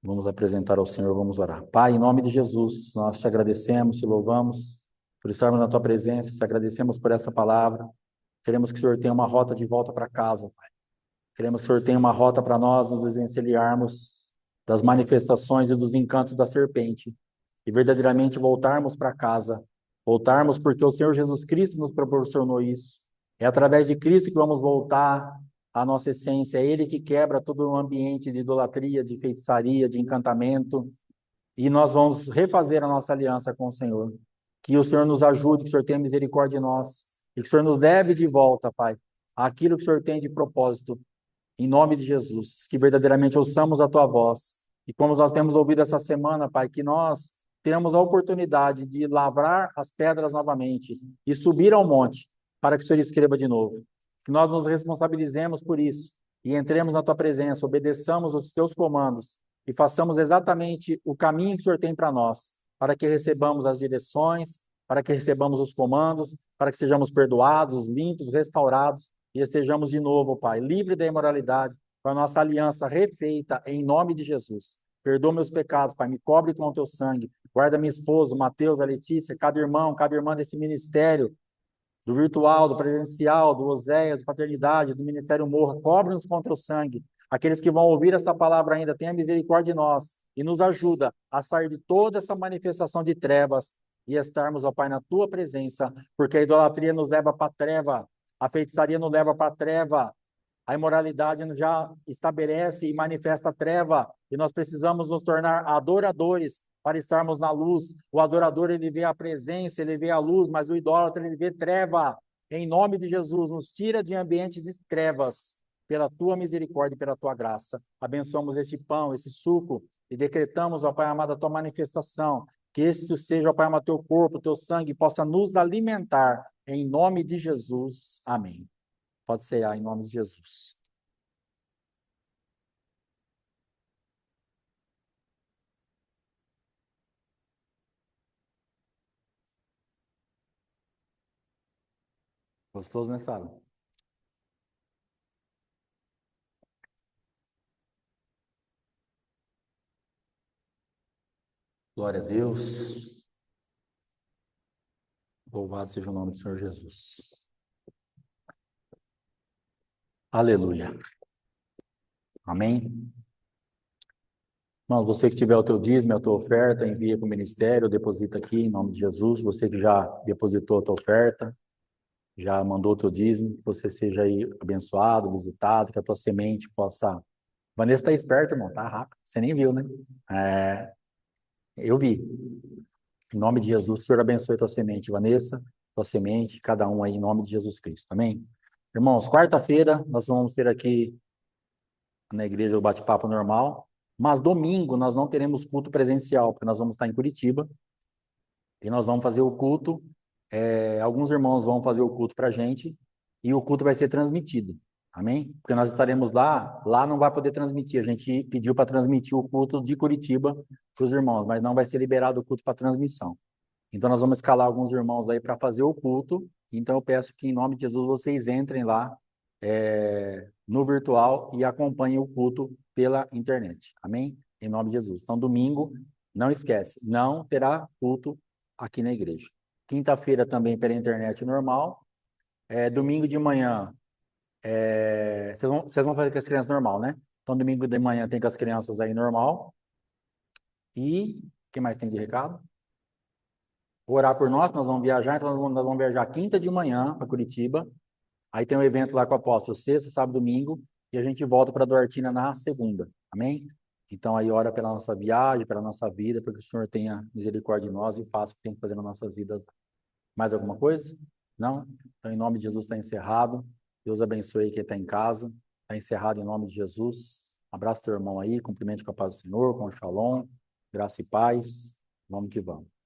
Speaker 1: Vamos apresentar ao Senhor, vamos orar. Pai, em nome de Jesus, nós te agradecemos, te louvamos por estarmos na tua presença, te agradecemos por essa palavra. Queremos que o Senhor tenha uma rota de volta para casa, Pai. Queremos que o Senhor tenha uma rota para nós nos desencilharmos das manifestações e dos encantos da serpente e verdadeiramente voltarmos para casa. Voltarmos porque o Senhor Jesus Cristo nos proporcionou isso. É através de Cristo que vamos voltar à nossa essência. É Ele que quebra todo o ambiente de idolatria, de feitiçaria, de encantamento. E nós vamos refazer a nossa aliança com o Senhor. Que o Senhor nos ajude, que o Senhor tenha misericórdia de nós. E que o Senhor nos leve de volta, Pai, aquilo que o Senhor tem de propósito. Em nome de Jesus, que verdadeiramente ouçamos a Tua voz. E como nós temos ouvido essa semana, Pai, que nós tenhamos a oportunidade de lavrar as pedras novamente e subir ao monte para que o Senhor escreva de novo. Que nós nos responsabilizemos por isso e entremos na Tua presença, obedeçamos os Teus comandos e façamos exatamente o caminho que o Senhor tem para nós, para que recebamos as direções, para que recebamos os comandos, para que sejamos perdoados, limpos, restaurados e estejamos de novo, Pai, livre da imoralidade, com a nossa aliança refeita em nome de Jesus. Perdoa meus pecados, Pai, me cobre com o teu sangue. Guarda minha esposa, o Mateus, a Letícia, cada irmão, cada irmã desse ministério, do virtual, do presencial, do Oséias, do Paternidade, do Ministério Morra. Cobre-nos com o teu sangue. Aqueles que vão ouvir essa palavra ainda, tenha misericórdia de nós e nos ajuda a sair de toda essa manifestação de trevas e estarmos, ó Pai, na tua presença, porque a idolatria nos leva para a treva, a feitiçaria nos leva para a treva, a imoralidade já estabelece e manifesta a treva, e nós precisamos nos tornar adoradores para estarmos na luz. O adorador, ele vê a presença, ele vê a luz, mas o idólatra, ele vê treva. Em nome de Jesus, nos tira de ambientes de trevas, pela tua misericórdia e pela tua graça. Abençoamos esse pão, esse suco, e decretamos, ó Pai amado, a tua manifestação, que esse seja, ó Pai amado, teu corpo, teu sangue, possa nos alimentar, em nome de Jesus. Amém. Pode ceiar em nome de Jesus. Gostoso, né, Sara? Glória a Deus. Louvado seja o nome do Senhor Jesus. Aleluia. Amém. Irmãos, você que tiver o teu dízimo, a tua oferta, envia para o ministério, deposita aqui em nome de Jesus. Você que já depositou a tua oferta, já mandou o teu dízimo, que você seja aí abençoado, visitado, que a tua semente possa... Vanessa está esperta, irmão, tá rápido. Você nem viu, né? Eu vi. Em nome de Jesus, o Senhor abençoe a tua semente, Vanessa, tua semente, cada um aí, em nome de Jesus Cristo. Amém? Irmãos, quarta-feira nós vamos ter aqui na igreja o bate-papo normal, mas domingo nós não teremos culto presencial, porque nós vamos estar em Curitiba e nós vamos fazer o culto. Alguns irmãos vão fazer o culto para a gente e o culto vai ser transmitido. Amém? Porque nós estaremos lá não vai poder transmitir. A gente pediu para transmitir o culto de Curitiba para os irmãos, mas não vai ser liberado o culto para transmissão. Então nós vamos escalar alguns irmãos aí para fazer o culto. Então eu peço que em nome de Jesus vocês entrem lá no virtual e acompanhem o culto pela internet. Amém? Em nome de Jesus. Então domingo, não esquece, não terá culto aqui na igreja. Quinta-feira também pela internet normal. Domingo de manhã vocês vão fazer com as crianças normal, né? Então, domingo de manhã tem com as crianças aí normal. E quem mais tem de recado? Orar por nós vamos viajar, então nós vamos viajar quinta de manhã para Curitiba. Aí tem um evento lá com o apóstolo sexta, sábado, domingo, e a gente volta para Duartina na segunda. Amém? Então aí ora pela nossa viagem, pela nossa vida, para que o Senhor tenha misericórdia de nós e faça o que tem que fazer nas nossas vidas. Mais alguma coisa? Não? Então, em nome de Jesus está encerrado. Deus abençoe quem está em casa. Está encerrado em nome de Jesus. Abraço teu irmão aí, cumprimente com a paz do Senhor, com o shalom, graça e paz. Vamos que vamos.